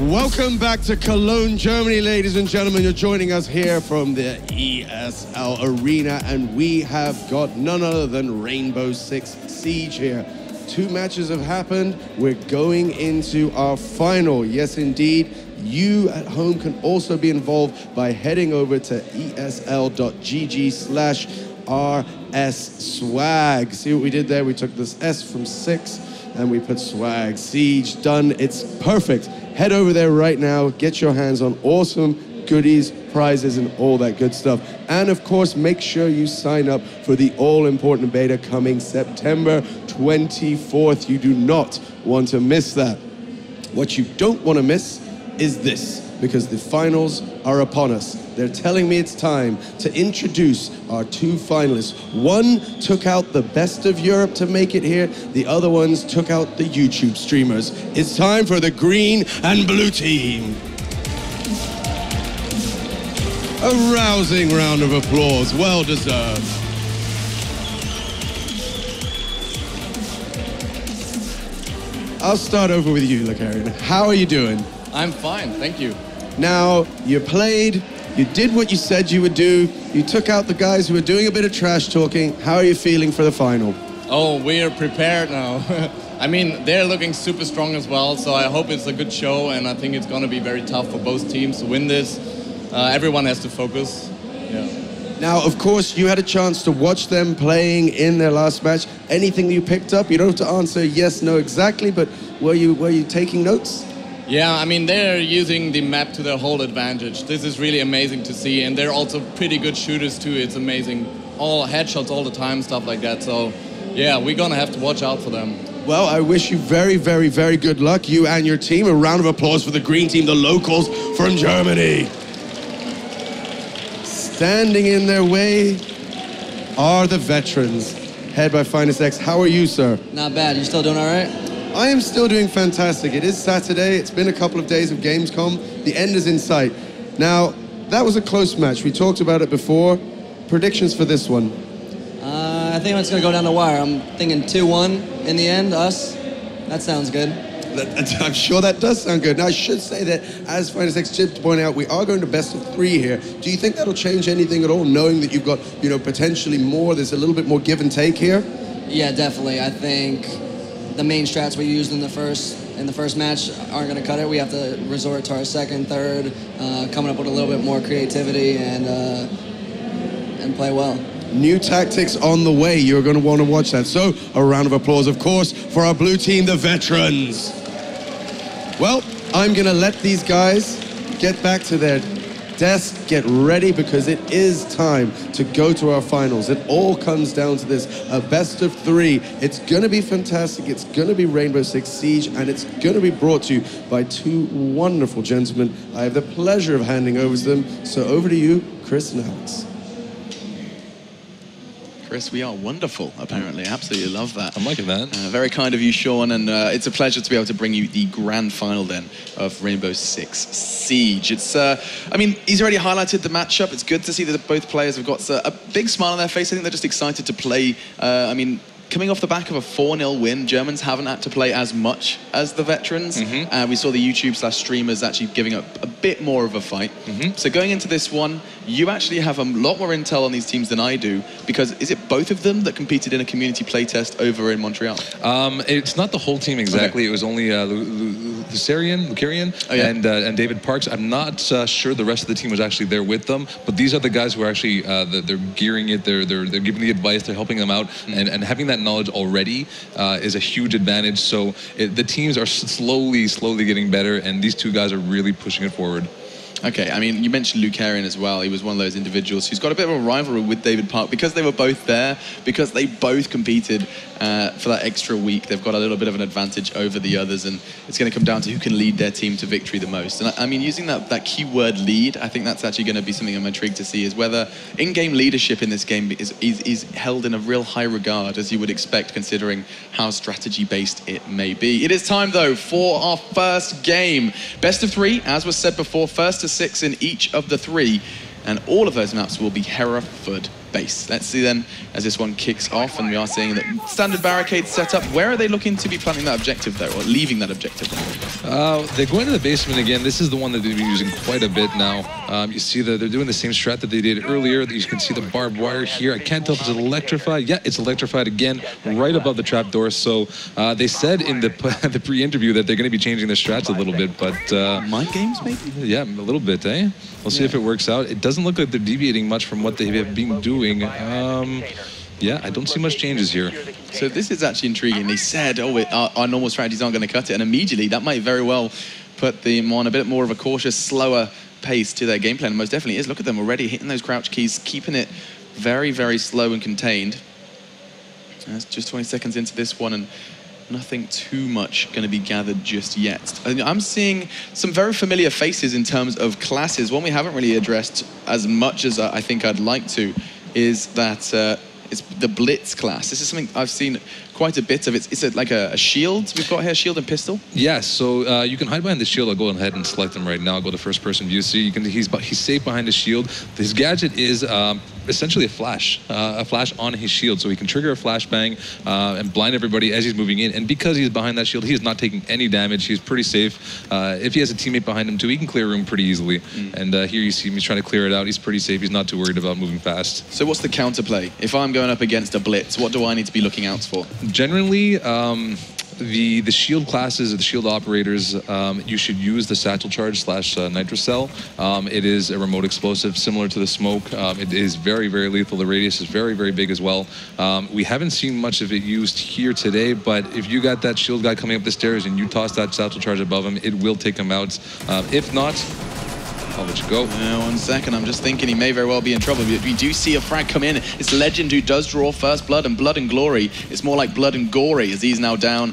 Welcome back to Cologne, Germany, ladies and gentlemen. You're joining us here from the ESL Arena, and we have got none other than Rainbow Six Siege here. 2 matches have happened. We're going into our final. Yes, indeed. You at home can also be involved by heading over to esl.gg/RS-swag. See what we did there? We took this S from 6 and we put swag. Siege, done. It's perfect. Head over there right now. Get your hands on awesome goodies, prizes, and all that good stuff. And of course, make sure you sign up for the all-important beta coming September 24th. You do not want to miss that. What you don't want to miss is this, because the finals are upon us. They're telling me it's time to introduce our 2 finalists. One took out the best of Europe to make it here. The other ones took out the YouTube streamers. It's time for the green and blue team. A rousing round of applause, well deserved. I'll start over with you, Lucarian. How are you doing? I'm fine, thank you. Now, you played, you did what you said you would do, you took out the guys who were doing a bit of trash talking. How are you feeling for the final? Oh, we're prepared now. I mean, they're looking super strong as well, so I hope it's a good show, and I think it's going to be very tough for both teams to win this. Everyone has to focus. Yeah. Now, of course, you had a chance to watch them playing in their last match. Anything you picked up? You don't have to answer yes, no exactly, but were you taking notes? Yeah, I mean, they're using the map to their whole advantage. This is really amazing to see, and they're also pretty good shooters too. It's amazing. All headshots all the time, stuff like that. So, yeah, we're gonna have to watch out for them. Well, I wish you very, very, very good luck, you and your team. A round of applause for the green team, the locals from Germany. Standing in their way are the veterans. Head by Finest X. How are you, sir? Not bad. You still doing all right? I am still doing fantastic. It is Saturday. It's been a couple of days of Gamescom. The end is in sight. Now, that was a close match. We talked about it before. Predictions for this one? I think it's going to go down the wire. I'm thinking 2-1 in the end, us. That sounds good. I'm sure that does sound good. Now, I should say that, as Finest X did point out, we are going to best of 3 here. Do you think that'll change anything at all, knowing that you've got, you know, potentially more, there's a little bit more give and take here? Yeah, definitely. I think the main strats we used in the first match aren't going to cut it. We have to resort to our second, third, coming up with a little bit more creativity and play well. New tactics on the way. You're going to want to watch that. So, a round of applause, of course, for our blue team, the veterans. Well, I'm going to let these guys get back to their desk, get ready, because it is time to go to our finals. It all comes down to this, a best of 3. It's going to be fantastic. It's going to be Rainbow Six Siege, and it's going to be brought to you by 2 wonderful gentlemen. I have the pleasure of handing over to them. So over to you, Chris and Alex. Chris, we are wonderful, apparently. Absolutely love that. I'm liking that. Very kind of you, Sean, and it's a pleasure to be able to bring you the grand final, then, of Rainbow Six Siege. It's, I mean, he's already highlighted the matchup. It's good to see that both players have got a big smile on their face. I think they're just excited to play. I mean, coming off the back of a 4-0 win, Germans haven't had to play as much as the veterans. We saw the YouTube/streamers actually giving up a bit more of a fight. So going into this one, you actually have a lot more intel on these teams than I do, because is it both of them that competed in a community playtest over in Montreal? It's not the whole team exactly. Okay. It was only Lucarian and David Parks. I'm not sure the rest of the team was actually there with them, but these are the guys who are actually they're gearing it. They're giving the advice. They're helping them out, and having that knowledge already is a huge advantage. So the teams are slowly getting better, and these 2 guys are really pushing it forward. Okay, I mean, you mentioned Lucarian as well. He was one of those individuals who's got a bit of a rivalry with David Park because they were both there, because they both competed for that extra week. They've got a little bit of an advantage over the others, and it's going to come down to who can lead their team to victory the most. And I mean, using that keyword lead, I think that's actually going to be something I'm intrigued to see, is whether in-game leadership in this game is held in a real high regard, as you would expect, considering how strategy-based it may be. It is time, though, for our first game. Best of 3, as was said before, first to 6 in each of the 3, and all of those maps will be Hereford base. Let's see then as this one kicks off, and we are seeing that standard barricades set up. Where are they looking to be planting that objective though, or leaving that objective? They're going to the basement again. This is the one that they've been using quite a bit now. You see that they're doing the same strat that they did earlier. You can see the barbed wire here. I can't tell if it's electrified. Yeah, it's electrified again, right above the trapdoor. So they said in the pre-interview that they're going to be changing their strats a little bit, but mind games maybe? Yeah, a little bit, eh? We'll see if it works out. It doesn't look like they're deviating much from what they have been doing. Yeah, I don't see much changes here. So this is actually intriguing. They said, oh, our normal strategies aren't going to cut it, and immediately that might very well put them on a bit more of a cautious, slower pace to their game plan. And most definitely is. Look at them already hitting those crouch keys, keeping it very, very slow and contained. That's just 20 seconds into this one, and nothing too much going to be gathered just yet. I'm seeing some very familiar faces in terms of classes. One we haven't really addressed as much as I think I'd like to is that it's the Blitz class. This is something I've seen quite a bit of. It's like a shield we've got here, shield and pistol. Yes, so you can hide behind the shield. I'll go ahead and select him right now. I'll go to first person view. So you can he's safe behind the shield. His gadget is essentially a flash on his shield, so he can trigger a flashbang and blind everybody as he's moving in. And because he's behind that shield, he is not taking any damage. He's pretty safe. If he has a teammate behind him too, he can clear room pretty easily. And here you see him, he's trying to clear it out. He's pretty safe. He's not too worried about moving fast. So what's the counterplay? If I'm going up against a Blitz, what do I need to be looking out for? Generally, the shield classes, the shield operators, you should use the satchel charge / nitrocell. It is a remote explosive similar to the smoke. It is very, very lethal. The radius is very, very big as well. We haven't seen much of it used here today, but if you got that shield guy coming up the stairs and you toss that satchel charge above him, it will take him out. If not, I'll let you go. 1 second, I'm just thinking he may very well be in trouble. We do see a frag come in. It's Legend who does draw first blood, and blood and glory. It's more like blood and gory as he's now down.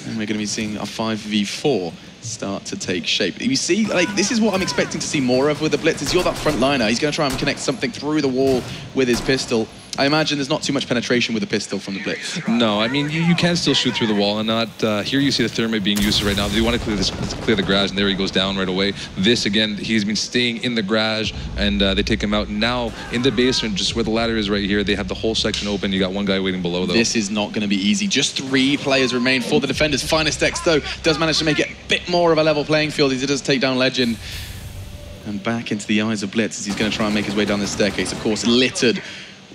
And we're going to be seeing a 5v4 start to take shape. You see, like, this is what I'm expecting to see more of with the Blitz. Is you're that front liner. He's going to try and connect something through the wall with his pistol. I imagine there's not too much penetration with the pistol from the Blitz. No, I mean, you can still shoot through the wall and not... here you see the thermite being used right now. They want to clear the garage, and there he goes down right away. This, again, he's been staying in the garage, and they take him out. Now, in the basement, just where the ladder is right here, they have the whole section open. You got one guy waiting below, though. This is not going to be easy. Just 3 players remain for the defenders. Finest X, though, does manage to make it a bit more of a level playing field as he does take down Legend. And back into the eyes of Blitz as he's going to try and make his way down the staircase, of course, littered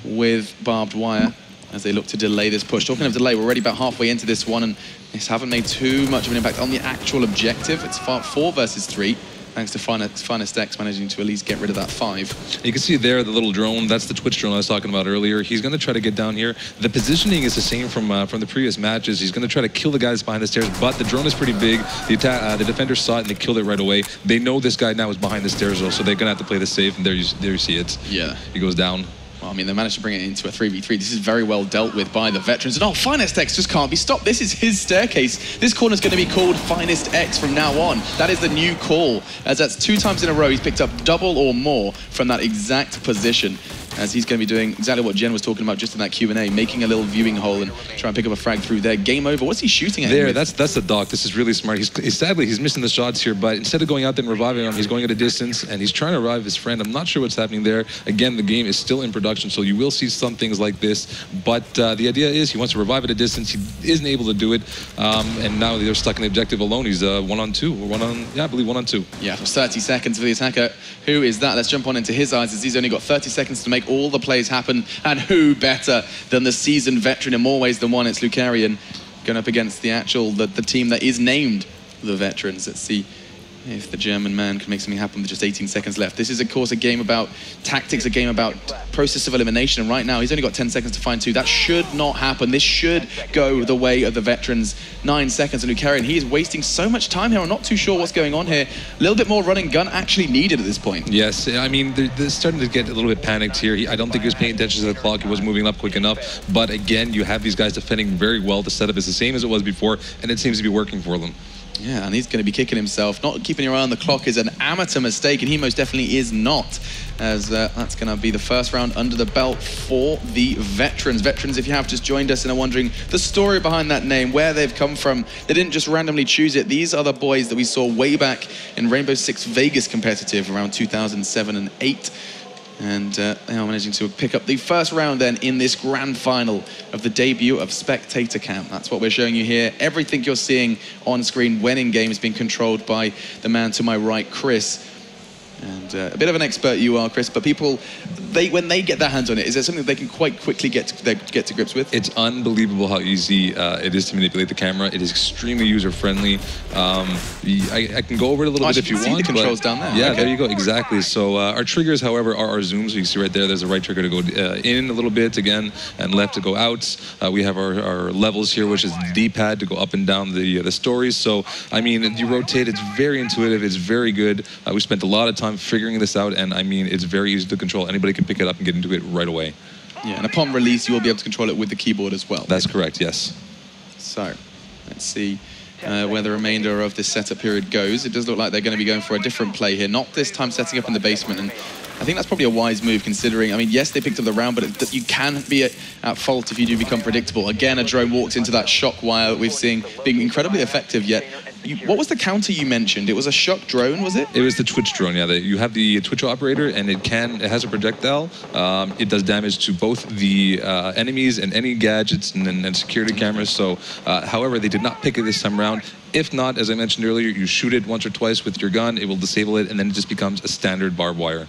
with barbed wire as they look to delay this push. Talking of delay, we're already about halfway into this one, and this haven't made too much of an impact on the actual objective. It's 4 versus 3, thanks to Finest X managing to at least get rid of that 5. You can see there the little drone. That's the Twitch drone I was talking about earlier. He's going to try to get down here. The positioning is the same from the previous matches. He's going to try to kill the guys behind the stairs, but the drone is pretty big. The defenders saw it and they killed it right away. They know this guy now is behind the stairs, though, so they're going to have to play this safe, and there you see it. Yeah. He goes down. Well, I mean, they managed to bring it into a 3v3. This is very well dealt with by the veterans. And oh, Finest X just can't be stopped. This is his staircase. This corner's going to be called Finest X from now on. That is the new call, as that's 2 times in a row he's picked up double or more from that exact position, as he's going to be doing exactly what Jen was talking about just in that Q&A, making a little viewing hole and try and pick up a frag through there. Game over. What's he shooting at? There, that's the dock. This is really smart. Sadly, he's missing the shots here, but instead of going out there and reviving him, he's going at a distance, and he's trying to revive his friend. I'm not sure what's happening there. Again, the game is still in production, so you will see some things like this, but the idea is he wants to revive at a distance. He isn't able to do it, and now they're stuck in the objective alone. He's 1-on-2. I believe 1-on-2. Yeah, for 30 seconds for the attacker. Who is that? Let's jump on into his eyes, as he's only got 30 seconds to make all the plays happen. And who better than the seasoned veteran in more ways than one? It's Lucarian going up against the team that is named the Veterans. Let's see if the German man can make something happen with just 18 seconds left. This is, of course, a game about tactics, a game about process of elimination. And right now, he's only got 10 seconds to find 2. That should not happen. This should go the way of the Veterans. 9 seconds, and Lucarian, he is wasting so much time here. I'm not too sure what's going on here. A little bit more running gun actually needed at this point. Yes, I mean, they're starting to get a little bit panicked here. I don't think he was paying attention to the clock. He wasn't moving up quick enough. But again, you have these guys defending very well. The setup is the same as it was before, and it seems to be working for them. Yeah, and he's going to be kicking himself. Not keeping your eye on the clock is an amateur mistake, and he most definitely is not, as that's going to be the first round under the belt for the Veterans. Veterans, if you have just joined us and are wondering the story behind that name, where they've come from, they didn't just randomly choose it. These are the boys that we saw way back in Rainbow Six Vegas competitive around 2007 and 8. And they are managing to pick up the first round then in this grand final of the debut of Spectator Cam. That's what we're showing you here. Everything you're seeing on screen when in game is being controlled by the man to my right, Chris. And a bit of an expert you are, Chris, but people, when they get their hands on it, is there something they can quite quickly get to grips with? It's unbelievable how easy it is to manipulate the camera. It is extremely user-friendly. I can go over it a little bit if you want. See the controls down there. Yeah, okay. there you go, exactly. So our triggers, however, are our zooms. You can see right there, there's a right trigger to go in a little bit again, and left to go out. We have our levels here, which is the D-pad to go up and down the stories. So, I mean, you rotate, it's very intuitive, it's very good. We spent a lot of time figuring this out, and I mean, it's very easy to control. Anybody can pick it up and get into it right away. Yeah, and upon release, you will be able to control it with the keyboard as well. That's correct, yes. So, let's see where the remainder of this setup period goes. It does look like they're going to be going for a different play here, not this time setting up in the basement, and I think that's probably a wise move considering, I mean, yes, they picked up the round, but you can be at fault if you do become predictable. Again, a drone walks into that shock wire we've seen being incredibly effective, yet what was the counter you mentioned? It was a shock drone, was it? It was the Twitch drone, yeah. You have the Twitch operator, and it has a projectile. It does damage to both the enemies and any gadgets and security cameras. So, however, they did not pick it this time around. If not, as I mentioned earlier, you shoot it once or twice with your gun, it will disable it, and then it just becomes a standard barbed wire.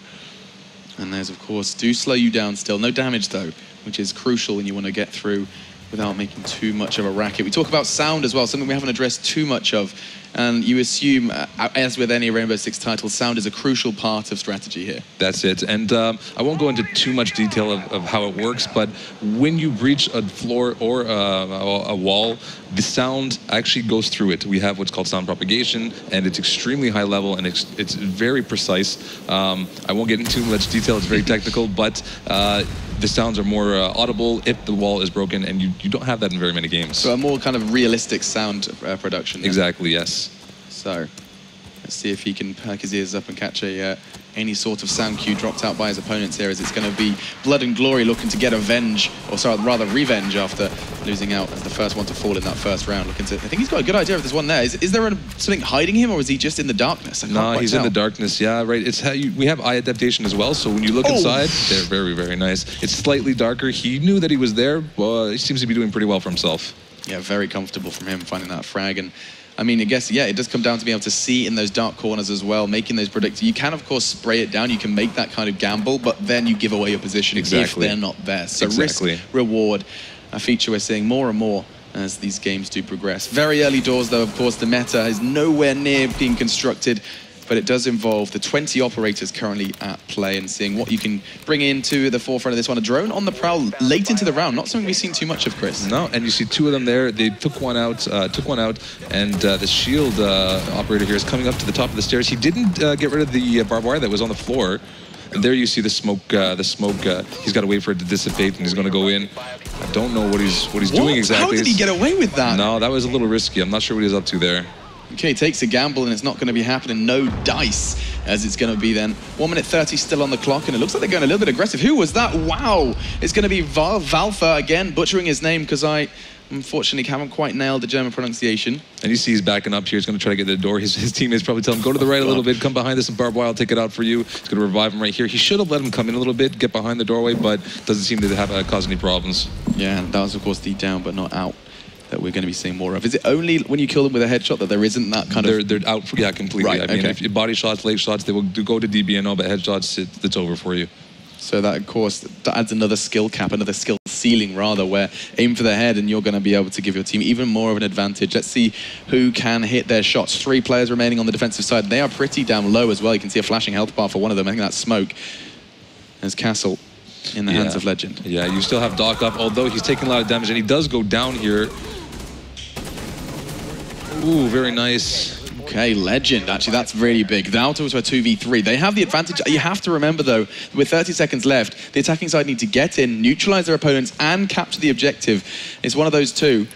And those, of course, do slow you down still. No damage, though, which is crucial when you want to get through without making too much of a racket. We talk about sound as well, something we haven't addressed too much of. And you assume, as with any Rainbow Six title, sound is a crucial part of strategy here. That's it. And I won't go into too much detail of how it works, but when you breach a floor or a wall, the sound actually goes through it. We have what's called sound propagation, and it's extremely high level, and it's very precise. I won't get into too much detail, it's very technical, but the sounds are more audible if the wall is broken, and you don't have that in very many games. So a more kind of realistic sound production. Then. Exactly, yes. So let's see if he can perk his ears up and catch any sort of sound cue dropped out by his opponents here, as it's going to be Blood and Glory looking to get revenge after losing out as the first one to fall in that first round. I think he's got a good idea of this one there. Is there something hiding him, or is he just in the darkness? No, he's in the darkness, yeah, right. It's how we have eye adaptation as well, so when you look inside, they're very, very nice. It's slightly darker. He knew that he was there, but he seems to be doing pretty well for himself. Yeah, very comfortable from him finding that frag. And I mean, I guess, yeah, it does come down to being able to see in those dark corners as well, making those predictions. You can, of course, spray it down. You can make that kind of gamble, but then you give away your position if they're not there. So risk, reward, a feature we're seeing more and more as these games do progress. Very early doors, though, of course, the meta is nowhere near being constructed, but it does involve the 20 operators currently at play and seeing what you can bring into the forefront of this one. A drone on the prowl late into the round, not something we've seen too much of, Chris. No, and you see two of them there. They took one out, and the shield operator here is coming up to the top of the stairs. He didn't get rid of the barbed wire that was on the floor. And there you see the smoke. He's got to wait for it to dissipate, and he's going to go in. I don't know what he's doing exactly. How did he get away with that? No, that was a little risky. I'm not sure what he's up to there. Okay, takes a gamble, and it's not going to be happening. No dice, as it's going to be then. 1 minute 30 still on the clock, and it looks like they're going a little bit aggressive. Who was that? Wow! It's going to be Valfa again, butchering his name, because I unfortunately haven't quite nailed the German pronunciation. And you see he's backing up here. He's going to try to get to the door. His teammates probably tell him, go to the right a little bit, come behind this, and barbed wire will take it out for you. He's going to revive him right here. He should have let him come in a little bit, get behind the doorway, but doesn't seem to have caused any problems. Yeah, and that was, of course, the down but not out that we're going to be seeing more of. Is it only when you kill them with a headshot that there isn't that kind of... They're out, yeah, completely. Right, I mean, if you body shots, leg shots, they will go to DBNO, but headshots, it's over for you. So that, of course, that adds another skill cap, another skill ceiling, rather, where aim for the head and you're going to be able to give your team even more of an advantage. Let's see who can hit their shots. 3 players remaining on the defensive side. They are pretty damn low as well. You can see a flashing health bar for one of them. I think that's Smoke. There's Castle in the hands of Legend. Yeah, you still have Doc up, although he's taking a lot of damage, and he does go down here. Ooh, very nice. Okay, Legend. Actually, that's really big. The Autos were 2v3. They have the advantage. You have to remember, though, with 30 seconds left, the attacking side need to get in, neutralize their opponents, and capture the objective. It's one of those two.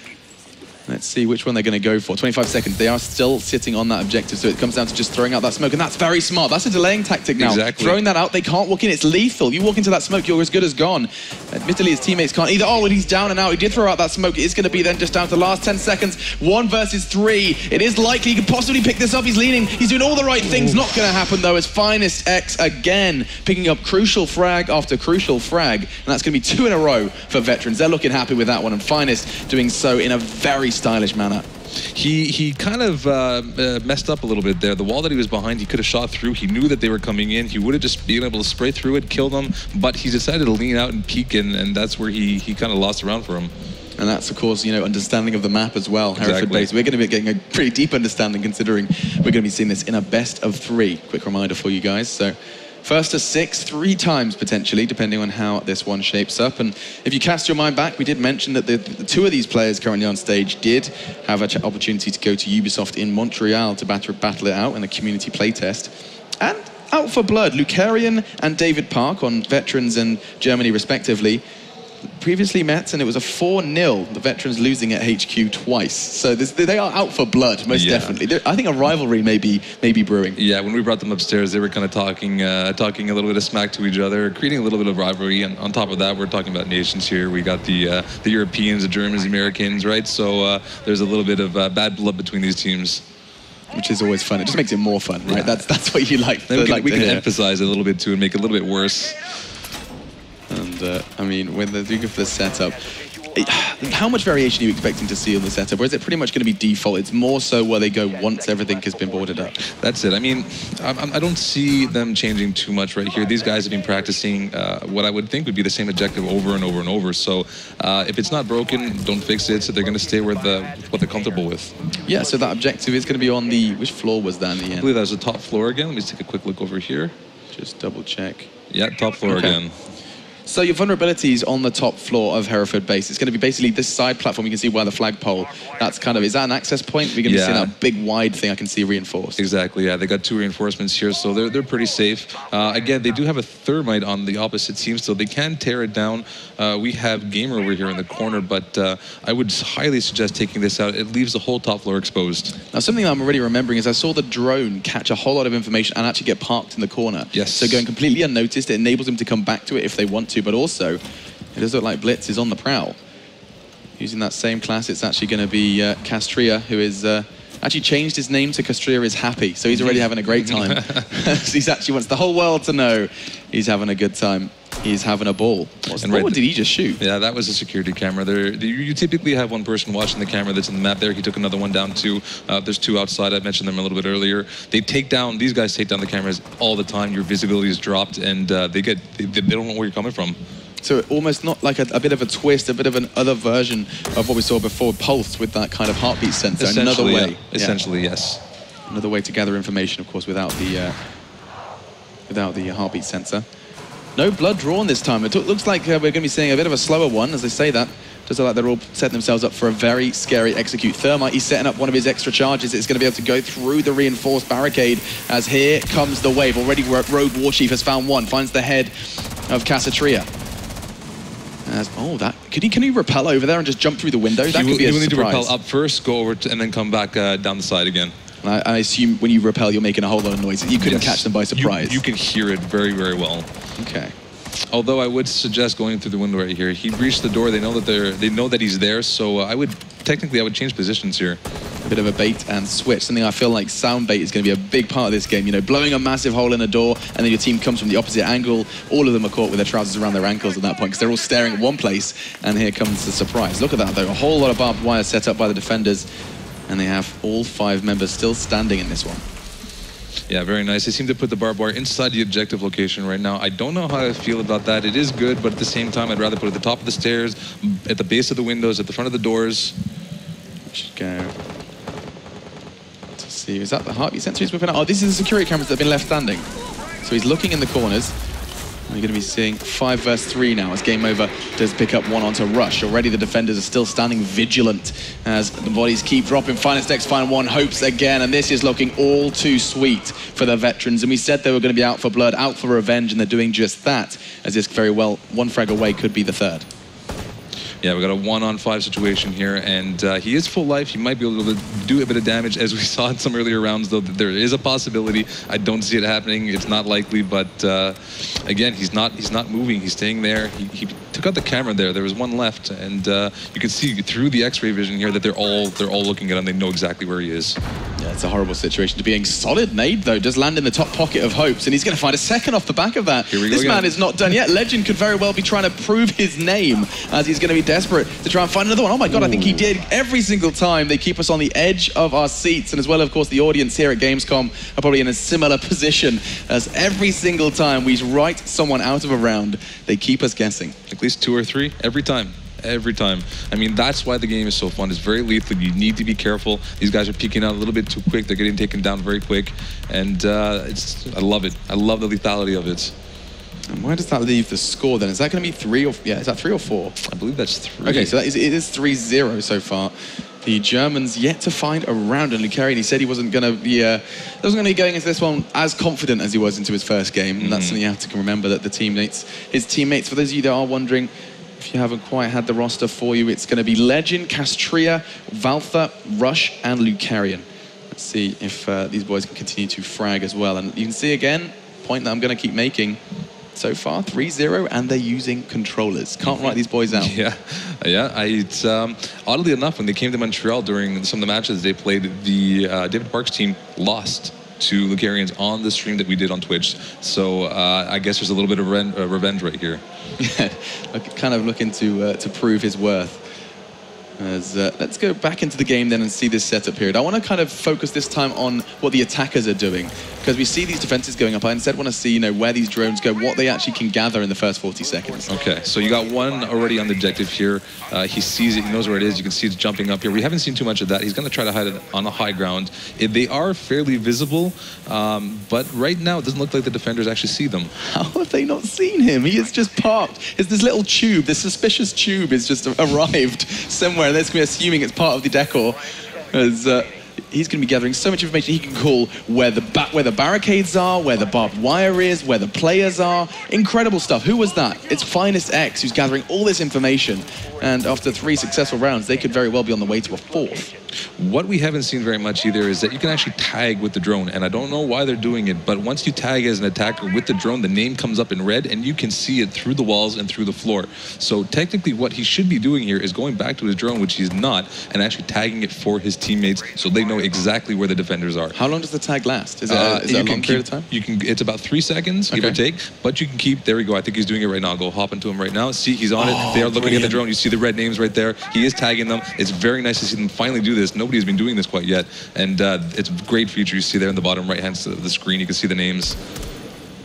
Let's see which one they're going to go for. 25 seconds. They are still sitting on that objective, so it comes down to just throwing out that smoke, and that's very smart. That's a delaying tactic now. Exactly. Throwing that out, they can't walk in. It's lethal. You walk into that smoke, you're as good as gone. Admittedly, his teammates can't either. Oh, and he's down and out. He did throw out that smoke. It is going to be then just down to the last 10 seconds. 1 versus 3. It is likely he could possibly pick this up. He's leaning. He's doing all the right things. Not going to happen, though, as Finest X again picking up crucial frag after crucial frag. And that's going to be 2 in a row for Veterans. They're looking happy with that one, and Finest doing so in a very stylish manner. He kind of messed up a little bit there. The wall that he was behind, he could have shot through. He knew that they were coming in. He would have just been able to spray through it, kill them, but he decided to lean out and peek, and that's where he kind of lost the round for him. And that's, of course, you know, understanding of the map as well. Exactly. Hereford base. We're going to be getting a pretty deep understanding, considering we're going to be seeing this in a best of 3. Quick reminder for you guys. So, first to 6, 3 times potentially, depending on how this one shapes up. And if you cast your mind back, we did mention that the 2 of these players currently on stage did have an opportunity to go to Ubisoft in Montreal to battle it out in the community playtest. And out for blood, Lucarian and David Park on Veterans and Germany respectively previously met, and it was a 4-0, the Veterans losing at HQ twice. So they are out for blood, most definitely. I think a rivalry may be brewing. Yeah, when we brought them upstairs, they were kind of talking a little bit of smack to each other, creating a little bit of rivalry. And on top of that, we're talking about nations here. We got the Europeans, the Germans, the Americans, right? So there's a little bit of bad blood between these teams. Which is always fun. It just makes it more fun, right? Yeah. That's what you like. We can emphasize it a little bit too and make it a little bit worse. And I mean, when they're doing for the setup, how much variation are you expecting to see on the setup? Or is it pretty much going to be default? It's more so where they go once everything has been boarded up. That's it. I mean, I don't see them changing too much right here. These guys have been practicing what I would think would be the same objective over and over and over. So if it's not broken, don't fix it. So they're going to stay what they're comfortable with. Yeah, so that objective is going to be on the... Which floor was that in the end? I believe that was the top floor again. Let me just take a quick look over here. Just double check. Yeah, top floor again. So your vulnerabilities on the top floor of Hereford base, it's going to be basically this side platform. You can see by the flagpole. That's kind of, is that an access point? We're going to be seeing that big wide thing I can see reinforced. Exactly, yeah. They got 2 reinforcements here, so they're pretty safe. Again, they do have a thermite on the opposite team, so they can tear it down. We have Gamer over here in the corner, but I would highly suggest taking this out. It leaves the whole top floor exposed. Now, something I'm already remembering is I saw the drone catch a whole lot of information and actually get parked in the corner. Yes. So going completely unnoticed, it enables them to come back to it if they want to, but also it does look like Blitz is on the prowl. Using that same class, it's actually going to be Castria, who is actually changed his name to Castria is Happy, so he's already having a great time. He's actually wants the whole world to know he's having a good time. He's having a ball. What did he just shoot? Yeah, that was a security camera. You typically have one person watching the camera that's in the map there. He took another one down too. There's 2 outside. I mentioned them a little bit earlier. These guys take down the cameras all the time. Your visibility is dropped, and they don't know where you're coming from. So almost not like a bit of a twist, a bit of an other version of what we saw before, Pulse, with that kind of heartbeat sensor. Another way. Essentially, yes. Another way to gather information, of course, without the heartbeat sensor. No blood drawn this time. It looks like we're going to be seeing a bit of a slower one, as they say that. Just like they're all setting themselves up for a very scary execute. Thermite, he's setting up one of his extra charges. It's going to be able to go through the reinforced barricade, as here comes the wave. Already Rogue Warchief has found one, finds the head of Casatria. Can he rappel over there and just jump through the window? That could be a surprise. You will need to rappel up first, go over and then come back down the side again. I assume when you rappel, you're making a whole lot of noise. You couldn't catch them by surprise. You can hear it very, very well. Okay. Although I would suggest going through the window right here. He breached the door. They know that he's there. So I would change positions here. A bit of a bait and switch. Something I feel like sound bait is going to be a big part of this game. You know, blowing a massive hole in a door, and then your team comes from the opposite angle. All of them are caught with their trousers around their ankles at that point, because they're all staring at one place. And here comes the surprise. Look at that, though. A whole lot of barbed wire set up by the defenders, and they have all 5 members still standing in this one. Yeah, very nice. They seem to put the barbed wire inside the objective location right now. I don't know how I feel about that. It is good, but at the same time, I'd rather put it at the top of the stairs, at the base of the windows, at the front of the doors. We should go to see. Is that the heartbeat sensor he's whipping out? Oh, these are the security cameras that have been left standing. So he's looking in the corners. We're going to be seeing 5 versus 3 now as Game Over does pick up one onto Rush. Already the defenders are still standing vigilant as the bodies keep dropping. Finest X find one, hopes again, and this is looking all too sweet for the Veterans. And we said they were going to be out for blood, out for revenge, and they're doing just that, as this very well, 1 frag away could be the 3rd. Yeah, we got a 1-on-5 situation here, and he is full life. He might be able to do a bit of damage, as we saw in some earlier rounds, though there is a possibility. I don't see it happening. It's not likely, but again, he's not moving. He's staying there. He took out the camera there. There was one left, and you can see through the X-ray vision here that they're all looking at him. They know exactly where he is. Yeah, it's a horrible situation to be in. Solid nade, though, does land in the top pocket of Hopes, and he's going to find a second off the back of that. This man is not done yet. Legend could very well be trying to prove his name, as he's going to be desperate to try and find another one. Oh my God, I think he did. Every single time they keep us on the edge of our seats, and as well, of course, the audience here at Gamescom are probably in a similar position, as every single time we write someone out of a round, they keep us guessing. At least 2 or 3 every time. Every time. I mean, that's why the game is so fun. It's very lethal. You need to be careful. These guys are peeking out a little bit too quick. They're getting taken down very quick. And I love it. I love the lethality of it. And where does that leave the score then? Is that going to be 3 or... Yeah, is that 3 or 4? I believe that's 3. Okay, so it is 3-0 so far. The Germans yet to find a round, and Lucarian, he said he wasn't going to be going into this one as confident as he was into his first game. And that's something you have to remember, that his teammates, for those of you that are wondering, if you haven't quite had the roster for you, it's going to be Legend, Castria, Valther, Rush, and Lucarian. Let's see if these boys can continue to frag as well. And you can see again, point that I'm going to keep making. So far, 3-0, and they're using controllers. Can't write these boys out. Yeah. It's oddly enough, when they came to Montreal during some of the matches they played, the David Parks team lost to Lucarians on the stream that we did on Twitch. So I guess there's a little bit of revenge right here. Yeah, kind of looking to prove his worth. As, let's go back into the game then and see this setup period. I want to kind of focus this time on what the attackers are doing, because we see these defenses going up. I instead want to see, where these drones go, what they actually can gather in the first 40 seconds. Okay, so you got one already on the objective here. He sees it, he knows where it is. You can see it's jumping up here. We haven't seen too much of that. He's going to try to hide it on a high ground. They are fairly visible, but right now it doesn't look like the defenders actually see them. How have they not seen him? He is just parked. It's this little tube, this suspicious tube is just arrived somewhere. They're going to be assuming it's part of the decor, as he's going to be gathering so much information. He can call where the barricades are, where the barbed wire is, where the players are. Incredible stuff. Who was that? It's Finest X who's gathering all this information. And after 3 successful rounds, they could very well be on the way to a 4th. What we haven't seen very much either is that you can actually tag with the drone, and I don't know why they're doing it, but once you tag as an attacker with the drone, the name comes up in red, and you can see it through the walls and through the floor. So technically what he should be doing here is going back to his drone, which he's not, and actually tagging it for his teammates so they know exactly where the defenders are. How long does the tag last? Is it a long period of time? It's about 3 seconds, give or take, but you can keep, there we go, I think he's doing it right now. I'll go hop into him right now. See, he's on it. They are looking at the drone. You see the red names right there. He is tagging them. It's very nice to see them finally do this. Nobody's been doing this quite yet, and it's a great feature. You see there in the bottom right hand side of the screen, you can see the names.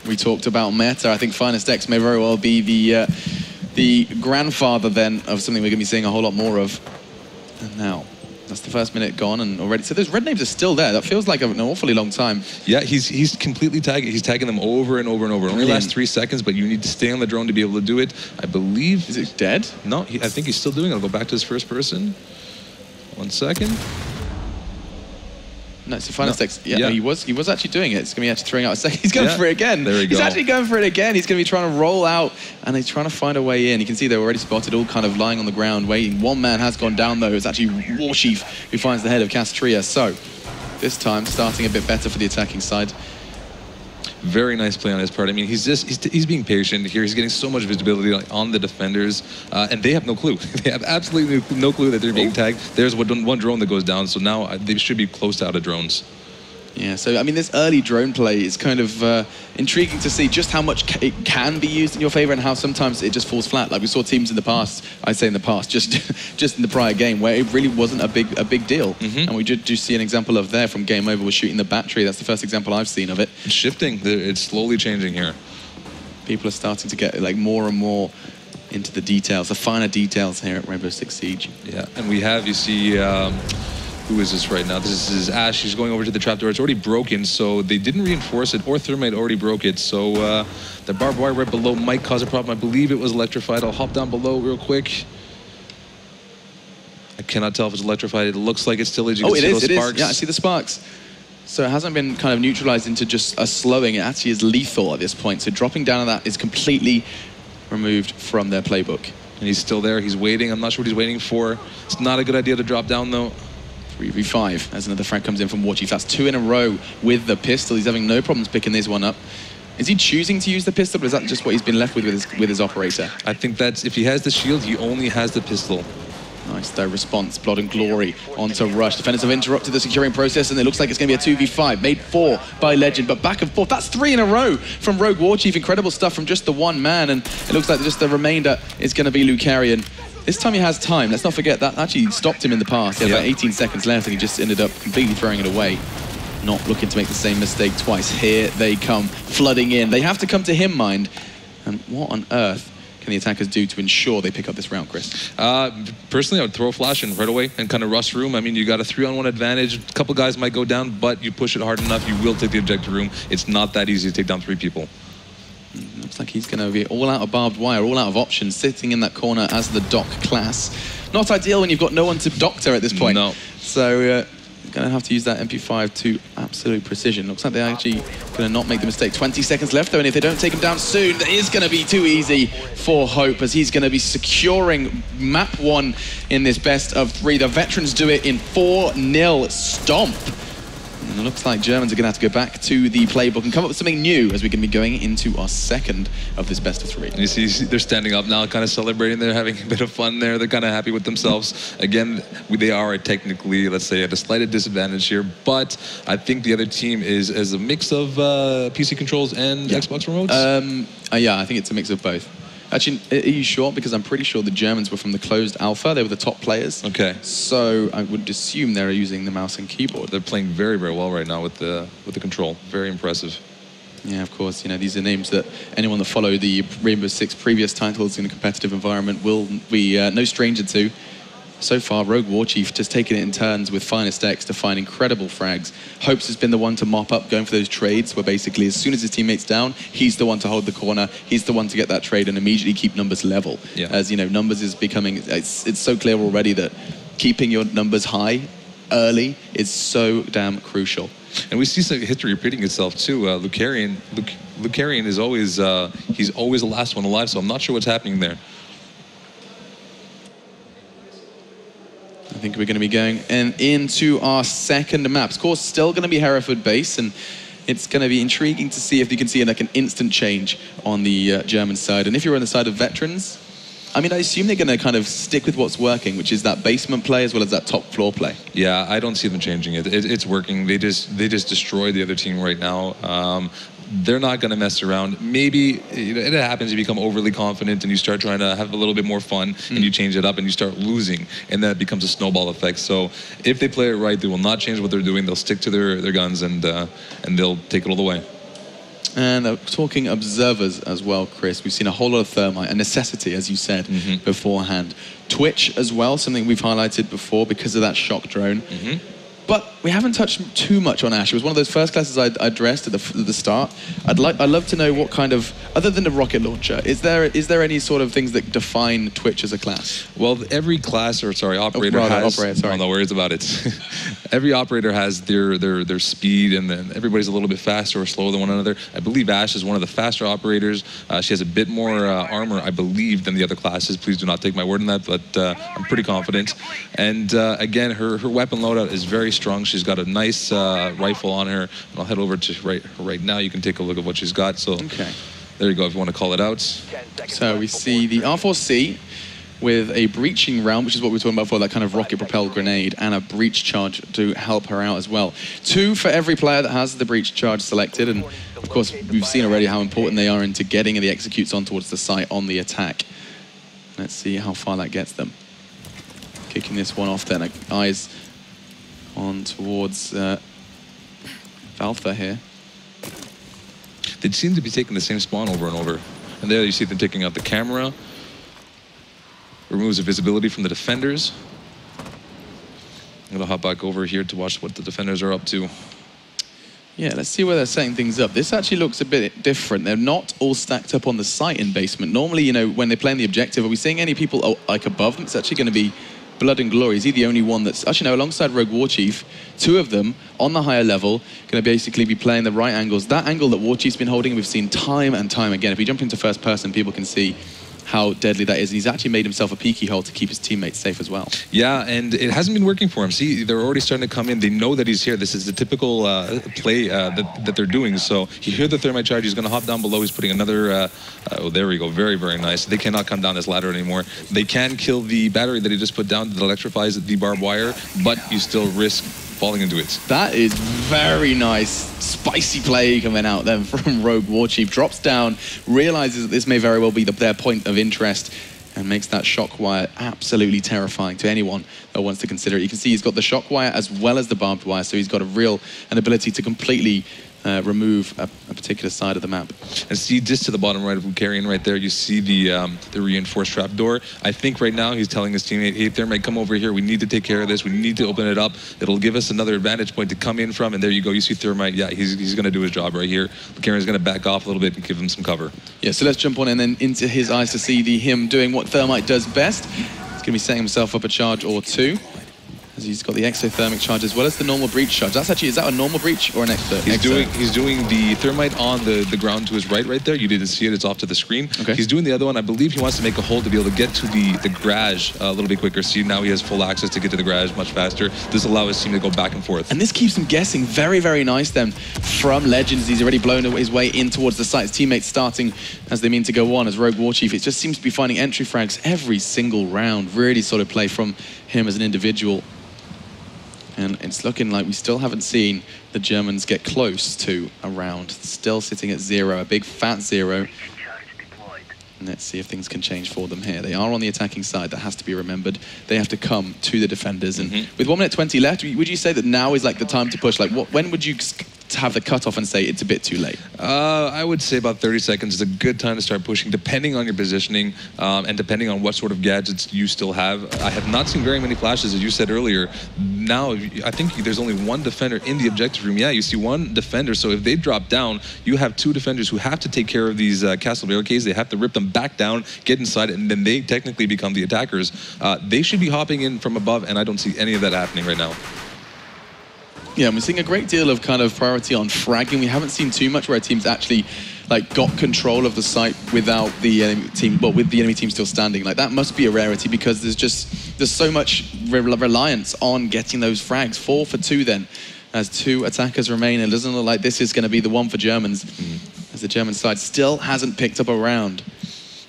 We talked about meta. I think Finest X may very well be the grandfather then of something we're going to be seeing a whole lot more of. And now that's the first minute gone, and already so those red names are still there. That feels like an awfully long time. Yeah, he's completely tagging. He's tagging them over and over and over. It only lasts 3 seconds, but you need to stay on the drone to be able to do it. I believe. Is it dead? No, I think he's still doing it. I'll go back to his first person. 1 second. No, so Finest X, no, he was actually doing it. It's going to be actually throwing out a second. He's going for it again. There we go. He's actually going for it again. He's going to be trying to roll out, and he's trying to find a way in. You can see they're already spotted, all kind of lying on the ground, waiting. One man has gone down, though. It's actually Warchief who finds the head of Castria. So, this time, starting a bit better for the attacking side. Very nice play on his part. I mean, he's being patient here. He's getting so much visibility on the defenders, and they have no clue. They have absolutely no clue that they're being tagged. There's one drone that goes down, so now they should be close to out of drones. Yeah, so I mean, this early drone play is kind of intriguing to see just how much it can be used in your favor and how sometimes it just falls flat. Like we saw teams in the past, I'd say in the past, just in the prior game where it really wasn't a big deal. And we do see an example of there from Game Over was shooting the battery. That's the first example I've seen of it. It's shifting. It's slowly changing here. People are starting to get like more and more into the details, the finer details here at Rainbow Six Siege. Yeah, and we have, you see, who is this right now? This is Ash. She's going over to the trapdoor. It's already broken, so they didn't reinforce it, or Thermite already broke it. So the barbed wire right below might cause a problem. I believe it was electrified. I'll hop down below real quick. I cannot tell if it's electrified. It looks like it still is. You can see those sparks. Yeah, I see the sparks. So it hasn't been kind of neutralized into just a slowing. It actually is lethal at this point. So dropping down on that is completely removed from their playbook. and he's still there. He's waiting. I'm not sure what he's waiting for. It's not a good idea to drop down, though. 3v5 as another frag comes in from Warchief. That's 2 in a row with the pistol. He's having no problems picking this one up. Is he choosing to use the pistol, or is that just what he's been left with his operator? I think that's, if he has the shield, he only has the pistol. Nice, though, response. Blood and Glory onto Rush. Defenders have interrupted the securing process, and it looks like it's going to be a 2v5. Made 4 by Legend, but back and forth. That's 3 in a row from Rogue Warchief. Incredible stuff from just the one man, and it looks like just the remainder is going to be Lucarian. This time he has time. Let's not forget that actually stopped him in the past. He had about 18 seconds left, and he just ended up completely throwing it away. Not looking to make the same mistake twice. Here they come, flooding in. They have to come to him, mind. And what on earth can the attackers do to ensure they pick up this round, Chris? Personally, I would throw a flash in right away and kind of rush room. I mean, you got a 3-on-1 advantage. A couple guys might go down, but you push it hard enough, you will take the objective room. It's not that easy to take down 3 people. Looks like he's going to be all out of barbed wire, all out of options, sitting in that corner as the doc class. Not ideal when you've got no one to doctor at this point. No. So, going to have to use that MP5 to absolute precision. Looks like they're actually going to not make the mistake. 20 seconds left, though, and if they don't take him down soon, that is going to be too easy for Hope, as he's going to be securing map 1 in this best of 3. The veterans do it in 4-0 stomp. And it looks like Germans are going to have to go back to the playbook and come up with something new as we're going to be going into our second of this best of 3. You see, they're standing up now, kind of celebrating. They're having a bit of fun there. They're kind of happy with themselves. Again, they are technically, let's say, at a slight disadvantage here, but I think the other team is a mix of PC controls and Xbox remotes. Yeah, I think it's a mix of both. Actually, are you sure? Because I'm pretty sure the Germans were from the closed alpha. They were the top players. Okay. So I would assume they're using the mouse and keyboard. They're playing very, very well right now with the control. Very impressive. Yeah, of course. You know, these are names that anyone that followed the Rainbow Six previous titles in a competitive environment will be no stranger to. So far, Rogue Warchief just taking it in turns with Finest X to find incredible frags. Hopes has been the one to mop up, going for those trades, where basically as soon as his teammate's down, he's the one to hold the corner, he's the one to get that trade and immediately keep numbers level. Yeah. As you know, numbers is becoming, it's so clear already that keeping your numbers high early is so damn crucial. And we see some history repeating itself too. Lucarian is always, he's always the last one alive, so I'm not sure what's happening there. I think we're going to be going into our second map. Of course, still going to be Hereford base, and it's going to be intriguing to see if you can see like an instant change on the German side. And if you're on the side of veterans, I mean, I assume they're going to kind of stick with what's working, which is that basement play as well as that top floor play. Yeah, I don't see them changing it. It's working. They just destroy the other team right now. They're not going to mess around. Maybe it happens, you become overly confident and you start trying to have a little bit more fun and you change it up and you start losing, and that becomes a snowball effect. So if they play it right, they will not change what they're doing. They'll stick to their guns and they'll take it all the way. And talking observers as well, Chris, we've seen a whole lot of thermite, a necessity, as you said beforehand. Twitch as well, something we've highlighted before because of that shock drone. But we haven't touched too much on Ash. It was one of those first classes I addressed at the start. I'd love to know what kind of, other than the rocket launcher, is there any sort of things that define Twitch as a class? Well, every class, or sorry, operator has. No worries about it. Every operator has their speed, and then everybody's a little bit faster or slower than one another. I believe Ash is one of the faster operators. She has a bit more armor, I believe, than the other classes. Please do not take my word on that, but I'm pretty confident. And again, her weapon loadout is very strong. She's got a nice rifle on her, and I'll head over to right now. You can take a look at what she's got. So there you go, if you want to call it out. So we see the R4C with a breaching round, which is what we were talking about before, that kind of rocket-propelled grenade, and a breach charge to help her out as well. 2 for every player that has the breach charge selected, and of course we've seen already how important they are into getting the executes on towards the site on the attack. Let's see how far that gets them. Kicking this one off then, eyes on towards Alpha here. They seem to be taking the same spawn over and over. And there you see them taking out the camera. Removes the visibility from the defenders. I'm gonna hop back over here to watch what the defenders are up to. Yeah, let's see where they're setting things up. This actually looks a bit different. They're not all stacked up on the site in basement. Normally, you know, when they're playing the objective, are we seeing any people like above them? It's actually going to be Blood and Glory. Is he the only one that's... Actually, no, alongside Rogue Warchief, 2 of them on the higher level, going to basically be playing the right angles. That angle that Warchief's been holding, we've seen time and time again. If we jump into first person, people can see how deadly that is. And he's actually made himself a peaky hole to keep his teammates safe as well. Yeah, and it hasn't been working for him. See, they're already starting to come in. They know that he's here. This is the typical play that they're doing. So you hear the thermite charge. He's going to hop down below. He's putting another... oh, there we go. Very, very nice. They cannot come down this ladder anymore. They can kill the battery that he just put down that electrifies the barbed wire, but you still risk falling into it. That is very nice, spicy play coming out then from Rogue Warchief. Drops down, realizes that this may very well be their point of interest, and makes that shock wire absolutely terrifying to anyone that wants to consider it. You can see he's got the shock wire as well as the barbed wire, so he's got an ability to completely remove a particular side of the map. And see just to the bottom right of Lucarian right there, you see the reinforced trapdoor. I think right now he's telling his teammate, hey, Thermite, come over here. We need to take care of this. We need to open it up. It'll give us another advantage point to come in from. And there you go. You see Thermite. Yeah, he's going to do his job right here. Lucarian's going to back off a little bit and give him some cover. Yeah, so let's jump on and then into his eyes to see him doing what Thermite does best. He's going to be setting himself up a charge or two, as he's got the exothermic charge as well as the normal breach charge. That's actually, is that a normal breach or an exo? He's doing the thermite on the ground to his right there. You didn't see it, it's off to the screen. Okay. He's doing the other one. I believe he wants to make a hole to be able to get to the garage a little bit quicker. See, now he has full access to get to the garage much faster. This allows his team to go back and forth. And this keeps him guessing. Very, very nice then from Legends. He's already blown his way in towards the site. His teammates starting as they mean to go on as Rogue Warchief. It just seems to be finding entry frags every single round. Really solid play from him as an individual. And it's looking like we still haven't seen the Germans get close to a round. Still sitting at 0, a big fat 0. And let's see if things can change for them here. They are on the attacking side, that has to be remembered. They have to come to the defenders. And with 1 minute 20 left, would you say that now is like the time to push? Like, when would you have the cutoff and say it's a bit too late? I would say about 30 seconds is a good time to start pushing, depending on your positioning and depending on what sort of gadgets you still have. I have not seen very many flashes, as you said earlier. Now, I think there's only one defender in the objective room. Yeah, you see one defender, so if they drop down, you have 2 defenders who have to take care of these castle barricades. They have to rip them back down, get inside it, and then they technically become the attackers. They should be hopping in from above, and I don't see any of that happening right now. Yeah, we're seeing a great deal of kind of priority on fragging. We haven't seen too much where teams actually like got control of the site without the enemy team, but with the enemy team still standing. Like that must be a rarity because there's so much reliance on getting those frags. 4 for 2 then, as 2 attackers remain. And it doesn't look like this is going to be the one for Germans, as the German side still hasn't picked up a round.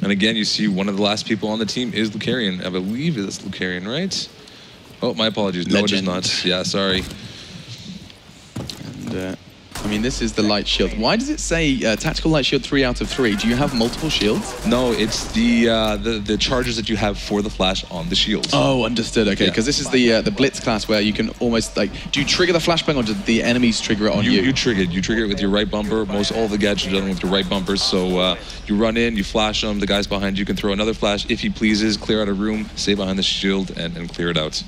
And again, you see one of the last people on the team is Lucarian. I believe it's Lucarian, right? Oh, my apologies. No, Legend. it is not. Yeah, sorry. And I mean, this is the light shield. Why does it say tactical light shield 3 out of 3? Do you have multiple shields? No, it's the charges that you have for the flash on the shields. Oh, understood. Okay, because this is the Blitz class where you can almost like, do you trigger the flashbang or do the enemies trigger it on you? You trigger it. You trigger it with your right bumper. Most all the gadgets are done with your right bumpers. So you run in, you flash them. The guys behind you can throw another flash if he pleases. Clear out a room, stay behind the shield, and clear it out.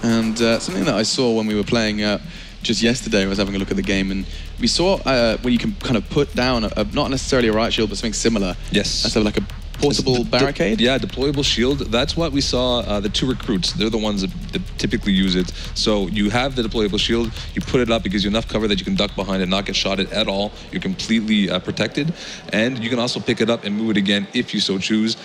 And something that I saw when we were playing just yesterday, I was having a look at the game, and we saw where you can kind of put down not necessarily a riot shield, but something similar. Yes. So like a portable barricade? Yeah, deployable shield. That's what we saw the 2 recruits. They're the ones that typically use it. So you have the deployable shield, you put it up, it gives you enough cover that you can duck behind and not get shot at all. You're completely protected. And you can also pick it up and move it again if you so choose.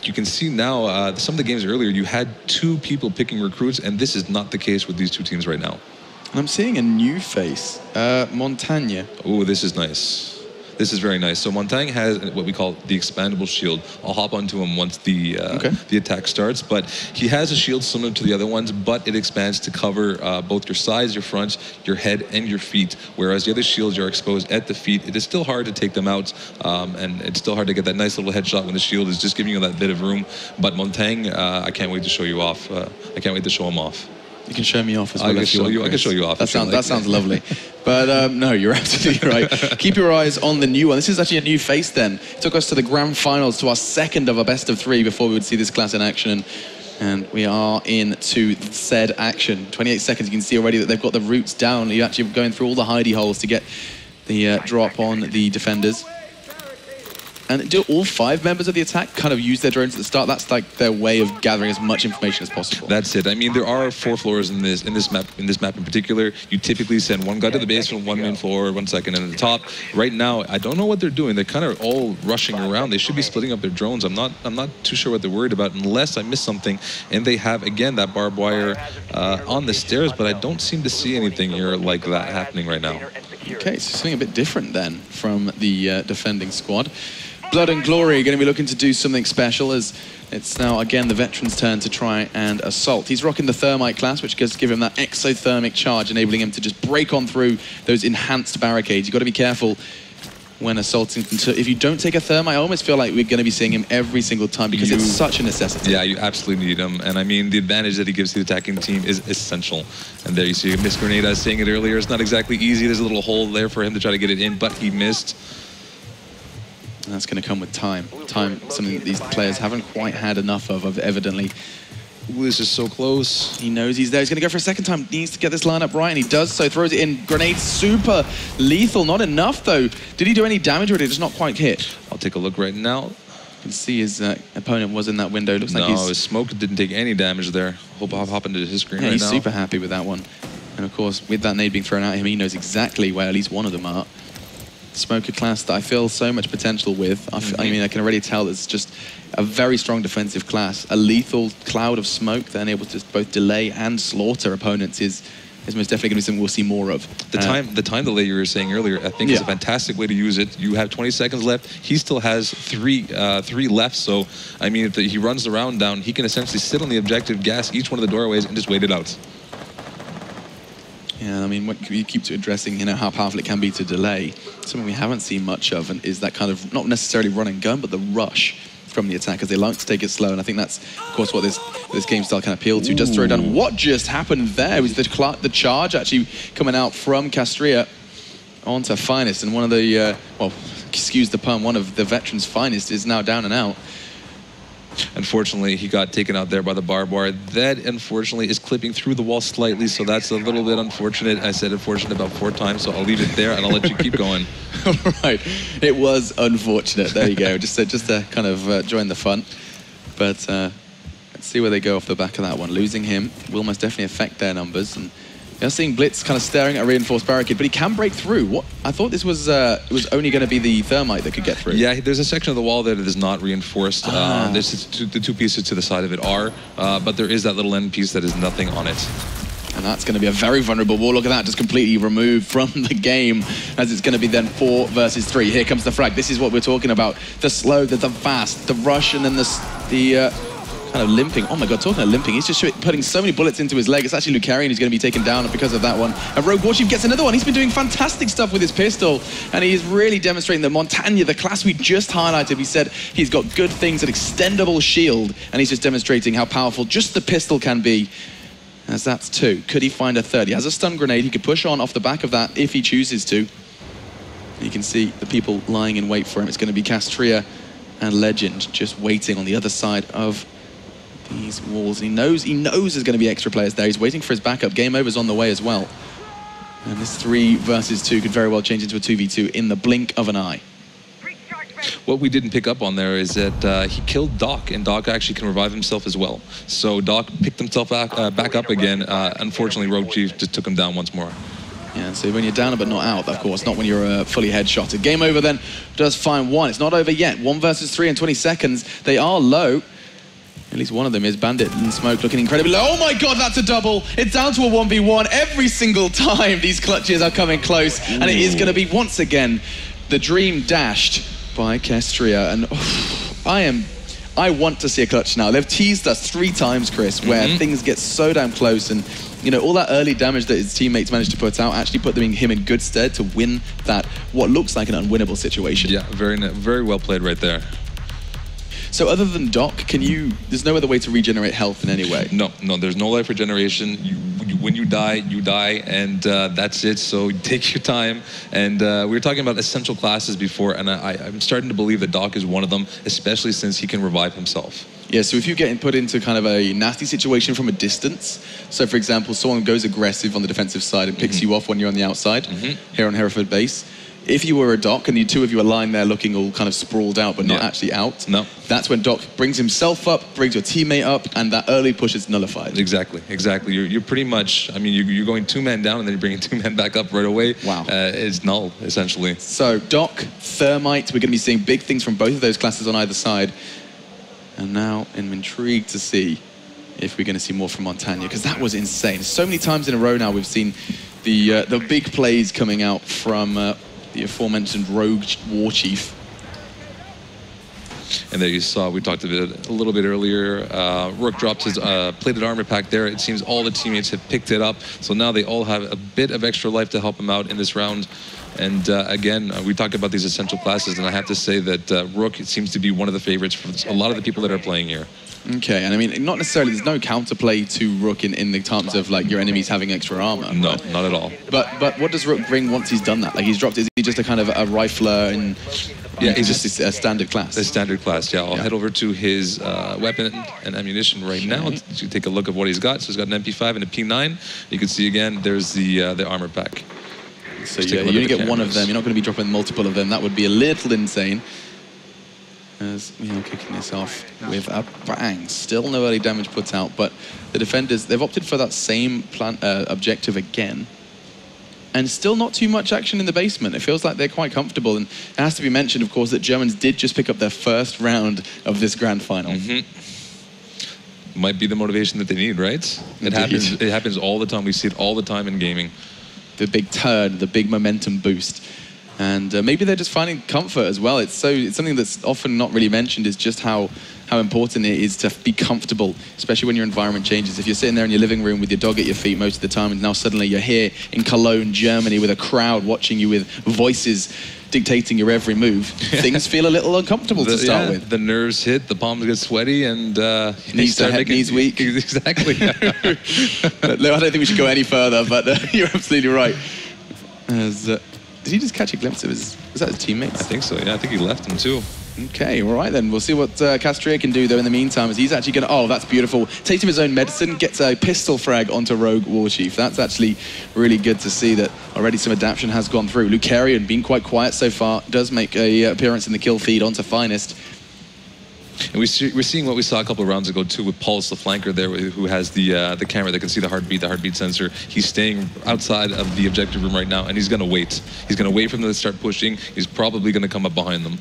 You can see now, some of the games earlier, you had 2 people picking recruits, and this is not the case with these 2 teams right now. And I'm seeing a new face, Montagne. Oh, this is nice. This is very nice. So Montagne has what we call the expandable shield. I'll hop onto him once the attack starts, but he has a shield similar to the other ones, but it expands to cover both your sides, your fronts, your head, and your feet, whereas the other shields are exposed at the feet. It is still hard to take them out, and it's still hard to get that nice little headshot when the shield is just giving you that bit of room. But Montagne, I can't wait to show you off. I can't wait to show him off. You can show me off as well. I can show you off. That sounds lovely. But no, you're absolutely right. Keep your eyes on the new one. This is actually a new face then. It took us to the grand finals, to our second of a best of 3 before we would see this class in action. And we are into said action. 28 seconds, you can see already that they've got the roots down. You're actually going through all the hidey holes to get the drop on the defenders. And do all 5 members of the attack kind of use their drones at the start? That's like their way of gathering as much information as possible. That's it. I mean, there are 4 floors in this map in particular. You typically send one guy to the base from one main floor, 1 second, and at the top. Right now, I don't know what they're doing. They're kind of all rushing around. They should be splitting up their drones. I'm not too sure what they're worried about, unless I missed something. And they have again that barbed wire on the stairs, but I don't seem to see anything here like that happening right now. Okay, so something a bit different then from the defending squad. Blood and Glory are going to be looking to do something special, as it's now, again, the veteran's turn to try and assault. He's rocking the Thermite class, which does give him that exothermic charge, enabling him to just break on through those enhanced barricades. You've got to be careful when assaulting. If you don't take a Thermite, I almost feel like we're going to be seeing him every single time, because it's such a necessity. Yeah, you absolutely need him. And I mean, the advantage that he gives to the attacking team is essential. And there you see Miss Grenade, I was saying it earlier, it's not exactly easy. There's a little hole there for him to try to get it in, but he missed. And that's going to come with time. Time, something that these players haven't quite had enough of evidently. Ooh, this is so close. He knows he's there. He's going to go for a second time. Needs to get this lineup right, and he does so. Throws it in. Grenade super lethal. Not enough, though. Did he do any damage, or did it just not quite hit? I'll take a look right now. You can see his opponent was in that window. Looks like his smoke didn't take any damage there. Hope I'll hop into his screen right now. He's super happy with that one. And of course, with that nade being thrown at him, he knows exactly where at least one of them are. Smoker class that I feel so much potential with. I mean, I can already tell it's just a very strong defensive class. A lethal cloud of smoke that enables to both delay and slaughter opponents is most definitely going to be something we'll see more of. The time delay you were saying earlier, I think is a fantastic way to use it. You have 20 seconds left. He still has three left. So, I mean, if he runs the round down, he can essentially sit on the objective, gas each one of the doorways, and just wait it out. Yeah, I mean, what you keep addressing, how powerful it can be to delay. Something we haven't seen much of, and is that kind of, not necessarily run and gun, but the rush from the attackers. They like to take it slow, and I think that's, of course, what this game style can appeal to. Just throw down. What just happened there? It was the charge actually coming out from Castria onto Finest, and one of the, well, excuse the pun, one of the veterans' finest is now down and out. Unfortunately, he got taken out there by the barbed wire. That, unfortunately, is clipping through the wall slightly, so that's a little bit unfortunate. I said unfortunate about 4 times, so I'll leave it there, and I'll let you keep going. All right. It was unfortunate. There you go. just to kind of join the fun. But let's see where they go off the back of that one. Losing him will most definitely affect their numbers. And you're seeing Blitz kind of staring at a reinforced barricade, but he can break through. What I thought this was, it was only going to be the Thermite that could get through. Yeah, there's a section of the wall there that is not reinforced. There's the 2 pieces to the side of it are, but there is that little end piece that is nothing on it. And that's going to be a very vulnerable wall. Look at that, just completely removed from the game, as it's going to be then 4 versus 3. Here comes the frag. This is what we're talking about. The slow, the fast, the rush, and then the kind of limping. Oh my god, talking of limping, he's just putting so many bullets into his leg. It's actually Lucarian who's going to be taken down because of that one. And Rogue Warchief gets another one. He's been doing fantastic stuff with his pistol, and he is really demonstrating that Montagne, the class we just highlighted, we said he's got good things, an extendable shield, and he's just demonstrating how powerful just the pistol can be. As that's 2. Could he find a 3rd? He has a stun grenade. He could push on off the back of that if he chooses to. You can see the people lying in wait for him. It's going to be Castria and Legend just waiting on the other side of these walls. And he knows there's going to be extra players there. He's waiting for his backup. Game over's on the way as well. And this 3 versus 2 could very well change into a 2v2 in the blink of an eye. What we didn't pick up on there is that he killed Doc, and Doc actually can revive himself as well. So Doc picked himself back up again. Unfortunately, Rogue Chief just took him down once more. Yeah, so when you're down but not out, of course, not when you're fully headshotted. Game over then does find 1. It's not over yet. 1 versus 3 in 20 seconds. They are low. At least one of them is Bandit and Smoke looking incredibly low. Oh my god, that's a double. It's down to a 1v1 every single time these clutches are coming close. And it is going to be, once again, the dream dashed by Castria. And I want to see a clutch now. They've teased us 3 times, Chris, where things get so damn close. And, all that early damage that his teammates managed to put out actually put him in good stead to win that, what looks like an unwinnable situation. Yeah, very well played right there. So other than Doc, there's no other way to regenerate health in any way? No, there's no life regeneration. When you die, and that's it. So take your time. And we were talking about essential classes before, and I'm starting to believe that Doc is one of them, especially since he can revive himself. Yeah, so if you get put into kind of a nasty situation from a distance, so for example, someone goes aggressive on the defensive side and picks you off when you're on the outside, here on Hereford base, if you were a Doc and the two of you are lying there looking all kind of sprawled out but not Yeah. actually out, No. that's when Doc brings himself up, brings your teammate up, and that early push is nullified. Exactly, exactly. You're pretty much, I mean, you're going 2 men down and then you're bringing 2 men back up right away. Wow. It's null, essentially. So Doc, Thermite, we're going to be seeing big things from both of those classes on either side. And now I'm intrigued to see if we're going to see more from Montagna, because that was insane. So many times in a row now we've seen the big plays coming out from the aforementioned Rogue War Chief. And there you saw, we talked a little bit earlier, Rook dropped his plated armor pack there. It seems all the teammates have picked it up, so now they all have a bit of extra life to help him out in this round. And again, we talk about these essential classes, and I have to say that Rook seems to be one of the favorites for a lot of the people that are playing here. Okay, and I mean, not necessarily, there's no counterplay to Rook in the terms of like your enemies having extra armor. No, not at all. But what does Rook bring once he's done that? Like he's dropped, is he just a kind of a rifler and Yeah, he's just a standard class? A standard class, yeah. I'll head over to his weapon and ammunition right now to take a look at what he's got. So he's got an MP5 and a P9. You can see again, there's the armor pack. So yeah, you only get one of them. You're not going to be dropping multiple of them. That would be a little insane. As we are kicking this off with a bang. Still no early damage put out, but the defenders, they've opted for that same objective again. And still not too much action in the basement. It feels like they're quite comfortable. And it has to be mentioned, of course, that Germans did just pick up their first round of this grand final. Might be the motivation that they need, right? It happens all the time. We see it all the time in gaming. The big turn, the big momentum boost. And maybe they're just finding comfort as well. It's something that's often not really mentioned, is just how important it is to be comfortable, especially when your environment changes. If you're sitting there in your living room with your dog at your feet most of the time, and now suddenly you're here in Cologne, Germany, with a crowd watching you with voices dictating your every move, things feel a little uncomfortable to start with. The nerves hit, the palms get sweady, and knees weak. Exactly. I don't think we should go any further, but you're absolutely right. Did he just catch a glimpse of was that his teammates? I think so, yeah. I think he left him too. Okay, all right then. We'll see what Castria can do, though, in the meantime, as he's actually going to... Oh, that's beautiful. Takes him his own medicine, gets a pistol frag onto Rogue Warchief. That's actually really good to see that already some adaptation has gone through. Lucarian, being quite quiet so far, does make an appearance in the kill feed onto Finest. And we're seeing what we saw a couple of rounds ago, too, with Pulse, the flanker there, who has the camera that can see the heartbeat sensor. He's staying outside of the objective room right now, and he's going to wait. He's going to wait for them to start pushing. He's probably going to come up behind them.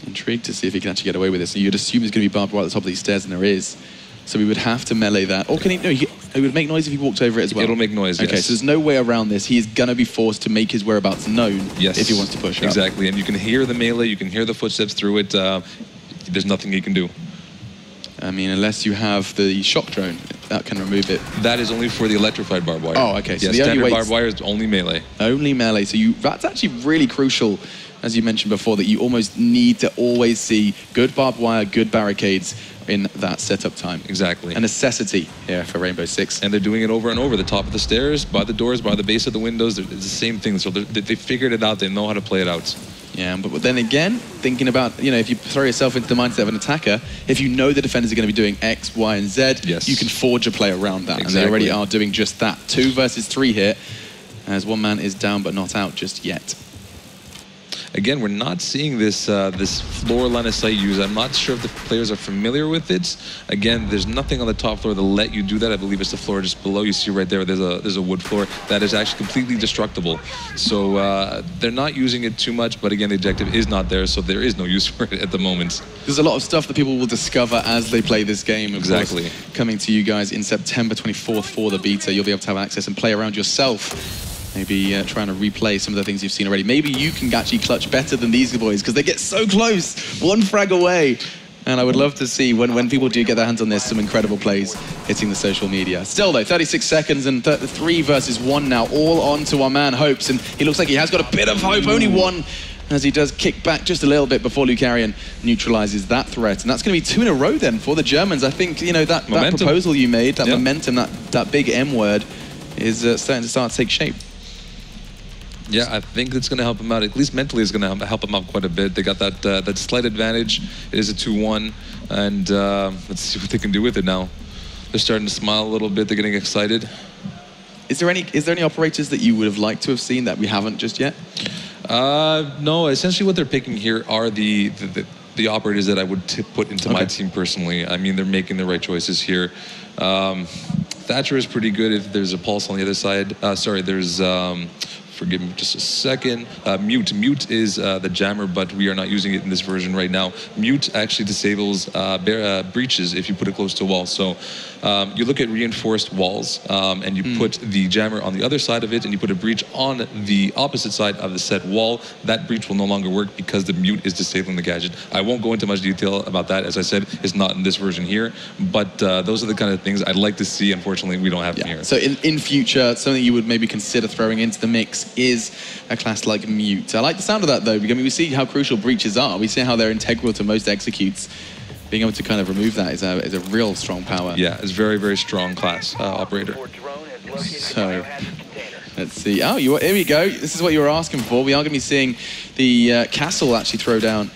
Intrigued to see if he can actually get away with this. And you'd assume there's going to be barbed wire at the top of these stairs, and there is. So we would have to melee that. Or can he... No, it would make noise if he walked over it as well. It'll make noise, okay, yes. so there's no way around this. He is going to be forced to make his whereabouts known if he wants to push up. Exactly, and you can hear the melee, you can hear the footsteps through it. There's nothing he can do. I mean, unless you have the shock drone, that can remove it. That is only for the electrified barbed wire. Oh, okay. So the standard barbed wire is only melee. Only melee. So that's actually really crucial, as you mentioned before, that you almost need to always see good barbed wire, good barricades in that setup time. Exactly. A necessity here for Rainbow Six. And they're doing it over and over. The top of the stairs, by the doors, by the base of the windows. It's the same thing. So they figured it out. They know how to play it out. Yeah, but then again, thinking about, if you throw yourself into the mindset of an attacker, if you know the defenders are going to be doing X, Y, and Z, you can forge a play around that. Exactly. And they already are doing just that. 2 versus 3 here, as one man is down but not out just yet. Again, we're not seeing this this floor line of sight use. I'm not sure if the players are familiar with it. Again, there's nothing on the top floor to let you do that. I believe it's the floor just below. You see right there, there's a wood floor that is actually completely destructible. So they're not using it too much, but again, the objective is not there, so there is no use for it at the moment. There's a lot of stuff that people will discover as they play this game. Of exactly. course, coming to you guys in September 24th for the beta. You'll be able to have access and play around yourself. Maybe trying to replay some of the things you've seen already. Maybe you can actually clutch better than these boys, because they get so close, 1 frag away. And I would love to see, when people do get their hands on this, some incredible plays hitting the social media. Still though, 36 seconds and 3 versus 1 now, all on to our man Hopes. And he looks like he has got a bit of hope, only 1, as he does kick back just a little bit before Lucarian neutralizes that threat. And that's going to be 2 in a row then for the Germans. I think, that proposal you made, that momentum, that big M word, is starting to take shape. Yeah, I think it's going to help him out. At least mentally, it's going to help him out quite a bit. They got that slight advantage. It is a 2-1, and let's see what they can do with it now. They're starting to smile a little bit. They're getting excited. Is there any operators that you would have liked to have seen that we haven't just yet? No, essentially what they're picking here are the operators that I would put into my team personally. I mean, they're making the right choices here. Thatcher is pretty good if there's a pulse on the other side. Sorry, there's... forgive me just a second. Mute. Mute is the jammer, but we are not using it in this version right now. Mute actually disables breaches if you put it close to a wall. So you look at reinforced walls and you put the jammer on the other side of it and you put a breach on the opposite side of the said wall. That breach will no longer work because the mute is disabling the gadget. I won't go into much detail about that. As I said, it's not in this version here, but those are the kind of things I'd like to see. Unfortunately, we don't have them here. So in future, something you would maybe consider throwing into the mix is a class like Mute. I like the sound of that though, because I mean, we see how crucial breaches are. We see how they're integral to most executes. Being able to kind of remove that is a real strong power. Yeah, it's very, very strong class operator. So, let's see. Oh, here we go. This is what you were asking for. We are going to be seeing the Castle actually throw down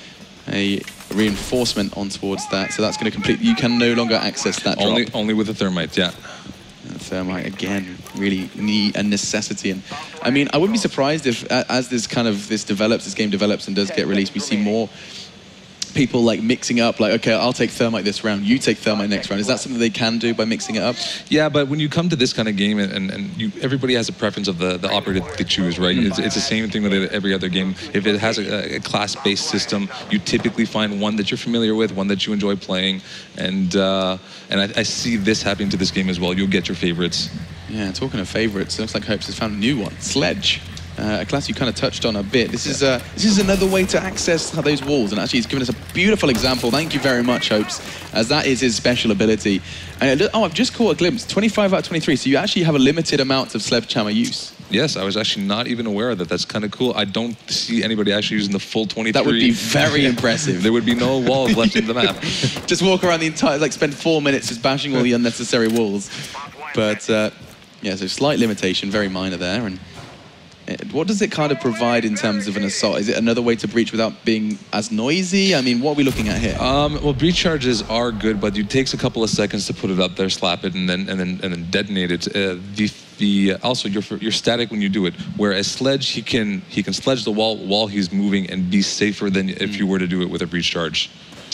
a reinforcement on towards that. So that's going to complete. You can no longer access that drop. Only with the thermite, yeah. Thermite again, really a necessity. And I mean, I wouldn't be surprised if, as this game develops and does get released, we see more people like mixing up, like, okay, I'll take thermite this round, you take thermite next round. Is that something they can do by mixing it up? Yeah, but when you come to this kind of game, and everybody has a preference of the operator they choose, right? It's the same thing with every other game. If it has a class-based system, you typically find one that you're familiar with, one that you enjoy playing, and I see this happening to this game as well. You'll get your favorites. Yeah, talking of favorites, it looks like Hopes has found a new one, Sledge. A class you kind of touched on a bit. This is another way to access those walls, and actually he's given us a beautiful example. Thank you very much, Hopes, as that is his special ability. And I've just caught a glimpse, 25 out of 23, so you actually have a limited amount of sledgehammer use. Yes, I was actually not even aware of that. That's kind of cool. I don't see anybody actually using the full 23. That would be very impressive. There would be no walls left in the map. Just walk around the entire, like spend 4 minutes just bashing all the unnecessary walls. But yeah, so slight limitation, very minor there. And what does it kind of provide in terms of an assault? Is it another way to breach without being as noisy? I mean, what are we looking at here? Well, breach charges are good, but it takes a couple of seconds to put it up there, slap it, and then detonate it. Also you're static when you do it. Whereas Sledge, he can sledge the wall while he's moving and be safer than if you were to do it with a breach charge.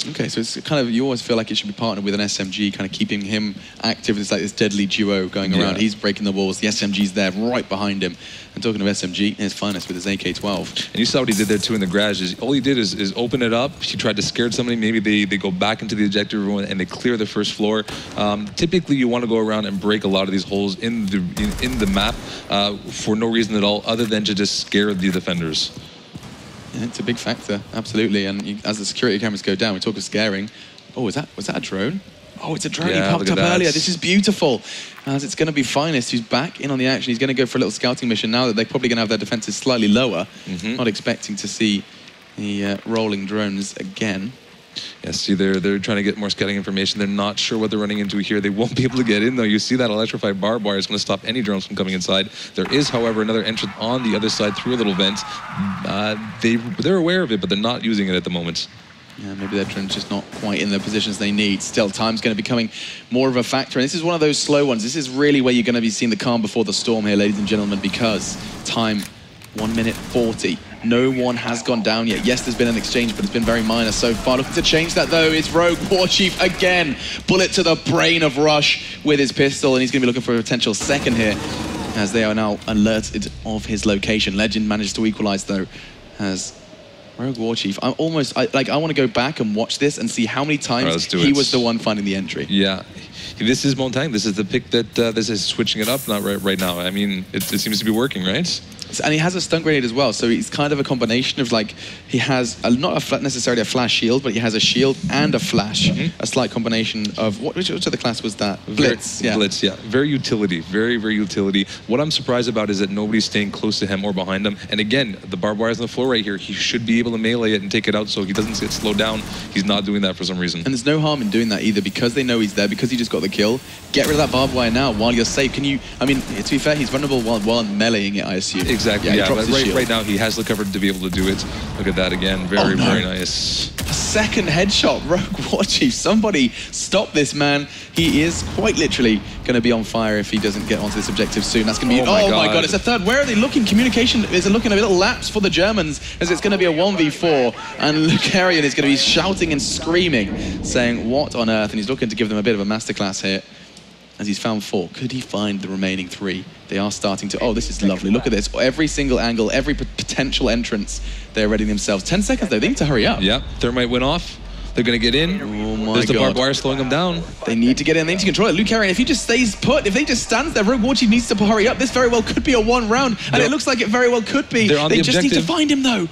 Okay, so it's kind of, you always feel like it should be partnered with an SMG, kind of keeping him active. It's like this deadly duo going around. He's breaking the walls. The SMG's there right behind him. And talking of SMG, in his finest with his AK-12. And you saw what he did there too in the garage. All he did is open it up. He tried to scare somebody. Maybe they go back into the ejector room and they clear the first floor. Typically, you want to go around and break a lot of these holes in the map for no reason at all, other than to just scare the defenders. Yeah, it's a big factor, absolutely. And as the security cameras go down, we talk of scaring. Oh, was that a drone? Oh, it's a drone. Yeah, he popped up earlier. This is beautiful. As it's going to be Finest, who's back in on the action. He's going to go for a little scouting mission now that they're probably going to have their defenses slightly lower. Not expecting to see the rolling drones again. Yeah, see, they're trying to get more scouting information. They're not sure what they're running into here. They won't be able to get in, though. You see that electrified barbed wire is going to stop any drones from coming inside. There is, however, another entrance on the other side through a little vent. They're aware of it, but they're not using it at the moment. Yeah, maybe their drone's just not quite in the positions they need. Still, time's going to be becoming more of a factor. And this is one of those slow ones. This is really where you're going to be seeing the calm before the storm here, ladies and gentlemen, because time, 1 minute 40. No one has gone down yet. Yes, there's been an exchange, but it's been very minor so far. Looking to change that, though, it's Rogue Warchief again. Bullet to the brain of Rush with his pistol, and he's going to be looking for a potential second here, as they are now alerted of his location. Legend managed to equalize, though, as Rogue Warchief. I want to go back and watch this and see how many times he was the one finding the entry. Yeah. This is Montang. This is the pick that this is switching it up right now. I mean, it seems to be working, right? And he has a stun grenade as well, so he's kind of a combination of, like, he has not necessarily a flash shield, but he has a shield and a flash. A slight combination of which other class was that? Blitz. Blitz, yeah. Very utility, very utility. What I'm surprised about is that nobody's staying close to him or behind him. And again, the barbed wire's on the floor right here. He should be able able to melee it and take it out so he doesn't get slowed down. He's not doing that for some reason. And there's no harm in doing that either because they know he's there, because he just got the kill. Get rid of that barbed wire now while you're safe. Can you, I mean, to be fair, he's vulnerable while meleeing it, I assume. Exactly, yeah. But right now he has the cover to be able to do it. Look at that again. Very, very nice. A second headshot, Rogue War Chief. Somebody stop this man. He is quite literally going to be on fire if he doesn't get onto this objective soon. That's going to be, oh my God, it's a third. Where are they looking? Communication is looking a little lapse for the Germans as it's going to be a 1v4 and Lucarian is going to be shouting and screaming, saying what on earth, and he's looking to give them a bit of a masterclass here as he's found 4. Could he find the remaining 3? They are starting to, oh, this is lovely. Look at this. Every single angle, every potential entrance, they're readying themselves. 10 seconds though, they need to hurry up. Yeah, Thermite went off. They're going to get in. Oh my There's the God. barbed wire slowing them down. They need to get in. They need to control it. Lucarian, if he just stays put, if they just stands there, Rogue War Chief needs to hurry up. This very well could be a 1 round, and it looks like it very well could be. They just need to find him, though.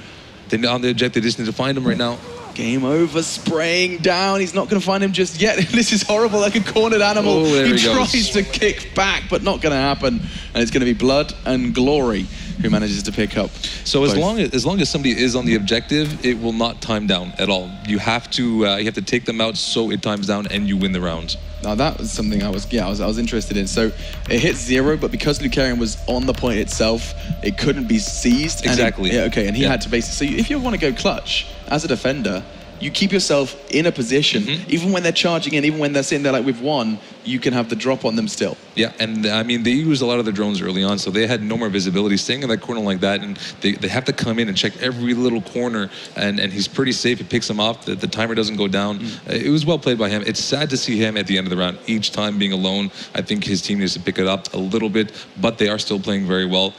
They're on the objective. They just need to find him right now. Game over, spraying down. He's not going to find him just yet. This is horrible, like a cornered animal. Oh, there he tries to kick back, but not going to happen. And it's going to be Blood and Glory who manages to pick up. So as long as somebody is on the objective, it will not time down at all. You have to take them out so it times down and you win the round. Now that was something I was interested in. So it hit 0, but because Lucarian was on the point itself, it couldn't be seized. Exactly. And he had to basically. So if you want to go clutch as a defender, you keep yourself in a position, even when they're charging in, even when they're sitting there like we've won, you can have the drop on them still. Yeah, and I mean, they used a lot of the drones early on, so they had no more visibility. Staying in that corner like that, and they have to come in and check every little corner, and he's pretty safe. He picks them off. The timer doesn't go down. It was well played by him. It's sad to see him at the end of the round, each time being alone. I think his team needs to pick it up a little bit, but they are still playing very well.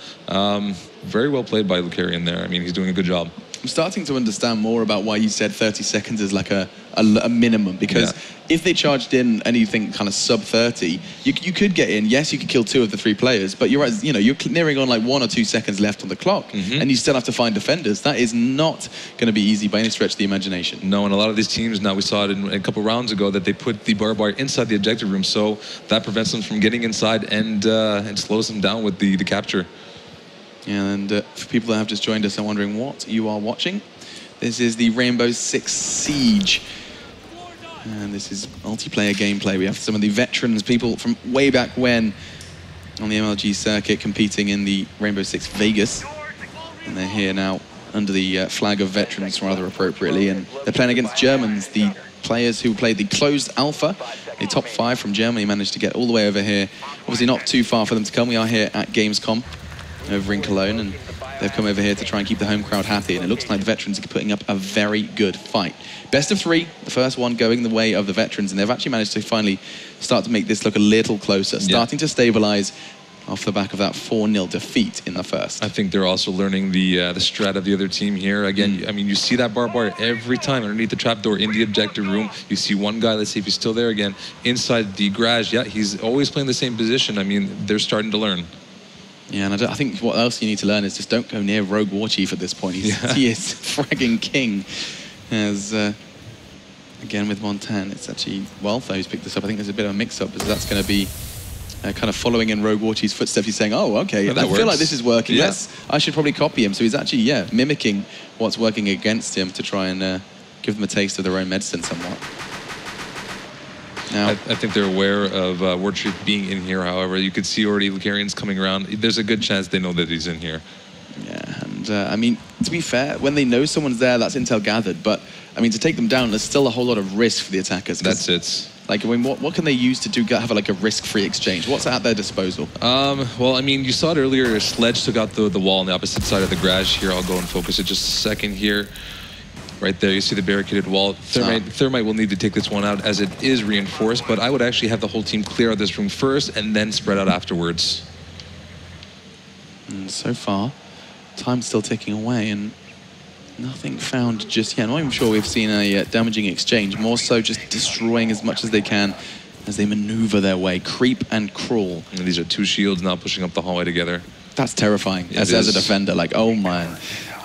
Very well played by Lucarian there. I mean, he's doing a good job. I'm starting to understand more about why you said 30 seconds is like a minimum, because if they charged in anything kind of sub 30, you could get in. Yes, you could kill 2 of the 3 players, but you're nearing on like 1 or 2 seconds left on the clock, and you still have to find defenders. That is not going to be easy by any stretch of the imagination. No, and a lot of these teams now, we saw it in a couple rounds ago that they put the barbed wire inside the objective room, so that prevents them from getting inside and slows them down with the capture. And for people that have just joined us and wondering what you are watching, this is the Rainbow Six Siege. And this is multiplayer gameplay. We have some of the veterans, people from way back when on the MLG circuit competing in the Rainbow Six Vegas. And they're here now under the flag of veterans rather appropriately. And they're playing against Germans, the players who played the closed alpha. The top 5 from Germany managed to get all the way over here. Obviously not too far for them to come. We are here at Gamescom over in Cologne, and they've come over here to try and keep the home crowd happy, and it looks like the veterans are putting up a very good fight. Best of 3, the first one going the way of the veterans, and they've actually managed to finally start to make this look a little closer, starting to stabilize off the back of that 4-0 defeat in the first. I think they're also learning the strat of the other team here. Again, I mean, you see that barbed wire every time underneath the trapdoor in the objective room. You see one guy, let's see if he's still there again, inside the garage. Yeah, he's always playing the same position. I mean, they're starting to learn. Yeah, and I think what else you need to learn is just don't go near Rogue War Chief at this point. He is fragging king. As again with Montan, it's actually Weltho who's picked this up. I think there's a bit of a mix-up, because that's going to be kind of following in Rogue War Chief's footsteps. He's saying, "Oh, okay, I feel like this is working. I should probably copy him." So he's actually mimicking what's working against him to try and give them a taste of their own medicine somewhat. Now, I think they're aware of War Chief being in here. However, you could see already Lucarian's coming around. There's a good chance they know that he's in here. Yeah, and I mean, to be fair, when they know someone's there, that's intel gathered. But I mean, to take them down, there's still a whole lot of risk for the attackers. That's it. Like, I mean, what can they use to have like a risk-free exchange? What's at their disposal? Well, I mean, you saw it earlier. Sledge took out the wall on the opposite side of the garage. Here, I'll go and focus it just a second here. Right there, you see the barricaded wall. Thermite will need to take this one out as it is reinforced, but I would actually have the whole team clear out this room first and then spread out afterwards. And so far, time's still ticking away and nothing found just yet. I'm not even sure we've seen a damaging exchange, more so just destroying as much as they can as they maneuver their way, creep and crawl. And these are 2 shields now pushing up the hallway together. That's terrifying as a defender, like, oh man.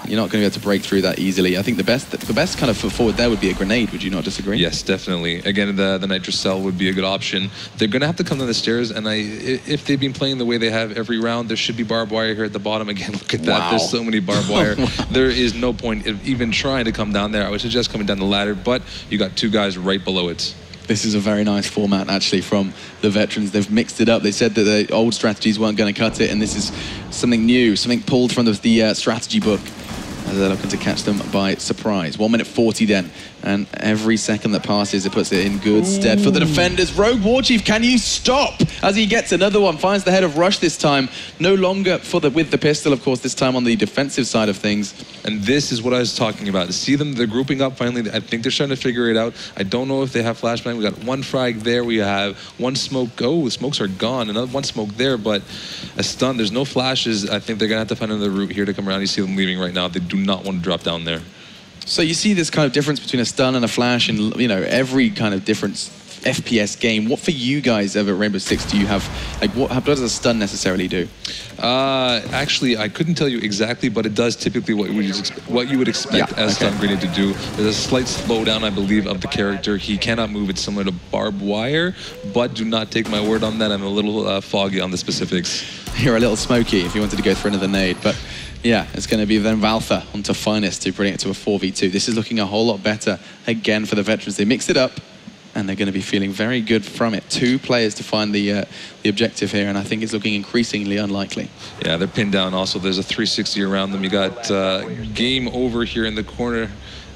You're not going to be able to break through that easily. I think the best kind of foot forward there would be a grenade. Would you not disagree? Yes, definitely. Again, the nitrous cell would be a good option. They're going to have to come down the stairs, and if they've been playing the way they have every round, there should be barbed wire here at the bottom. Again, look at that. There's so many barbed wire. There is no point of even trying to come down there. I would suggest coming down the ladder, but you got two guys right below it. This is a very nice format, actually, from the veterans. They've mixed it up. They said that the old strategies weren't going to cut it, and this is something new, something pulled from the strategy book. They're looking to catch them by surprise. 1 minute 40 then, and every second that passes, it puts it in good stead for the defenders. Rogue Warchief, can you stop? As he gets another one, finds the head of Rush this time. No longer with the pistol, of course, this time on the defensive side of things. And this is what I was talking about. See them, they're grouping up finally. I think they're starting to figure it out. I don't know if they have flashbang. We got one frag there. We have one smoke. Oh, the smokes are gone. Another one smoke there, but a stun. There's no flashes. I think they're going to have to find another route here to come around. You see them leaving right now. They do not want to drop down there. So you see this kind of difference between a stun and a flash in, you know, every kind of different FPS game. What for you guys over at Rainbow Six do you have, like, what does a stun necessarily do? Actually, I couldn't tell you exactly, but it does typically what you would expect as stun grenade to do. There's a slight slowdown, I believe, of the character. He cannot move. It's similar to barbed wire, but do not take my word on that. I'm a little foggy on the specifics. You're a little smoky if you wanted to go for another nade, but yeah, it's going to be then Valtha onto Finest to bring it to a 4v2. This is looking a whole lot better again for the veterans. They mixed it up, and they're going to be feeling very good from it. 2 players to find the objective here, and I think it's looking increasingly unlikely. Yeah, they're pinned down also. There's a 360 around them. You got Game Over here in the corner,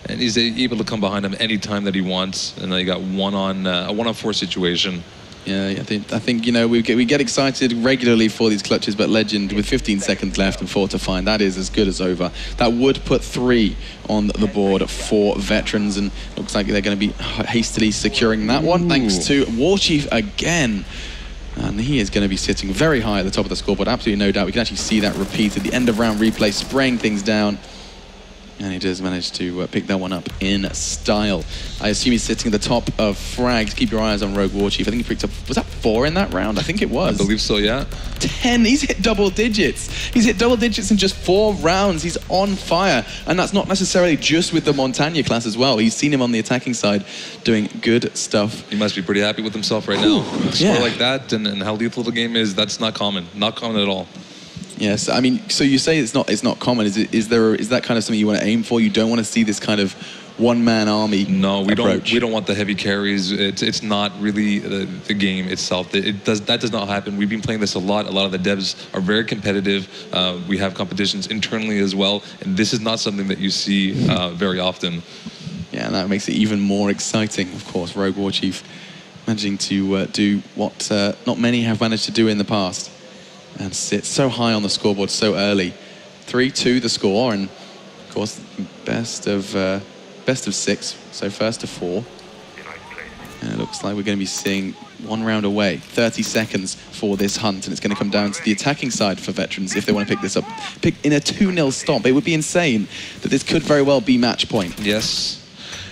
and he's able to come behind him anytime that he wants. And then you got a 1-on-4 situation. Yeah, I think you know, we get excited regularly for these clutches, but Legend with 15 seconds left and 4 to find, that is as good as over. That would put 3 on the board for veterans, and looks like they're going to be hastily securing that one, thanks to Warchief again. And he is going to be sitting very high at the top of the scoreboard, absolutely no doubt. We can actually see that repeated, the end of round replay, spraying things down. And he does manage to pick that one up in style. I assume he's sitting at the top of frags. Keep your eyes on Rogue Warchief. I think he picked up, was that 4 in that round? I think it was. I believe so, yeah. 10, he's hit double digits. He's hit double digits in just 4 rounds. He's on fire. And that's not necessarily just with the Montagne class as well. He's seen him on the attacking side doing good stuff. He must be pretty happy with himself right now. A score like that and how lethal the game is, that's not common. Not common at all. Yes, I mean, so you say it's not common. Is that kind of something you want to aim for? You don't want to see this kind of one-man army approach? No, we don't want the heavy carries. It's not really the game itself. That does not happen. We've been playing this a lot. A lot of the devs are very competitive. We have competitions internally as well, and this is not something that you see very often. Yeah, and that makes it even more exciting, of course. Rogue Warchief managing to do what not many have managed to do in the past, and sit so high on the scoreboard so early. 3-2 the score, and of course best of 6, so first to 4. And it looks like we're going to be seeing 1 round away. 30 seconds for this hunt, and it's going to come down to the attacking side for veterans if they want to pick this up. Pick in a 2-0 stomp. It would be insane that this could very well be match point. Yes,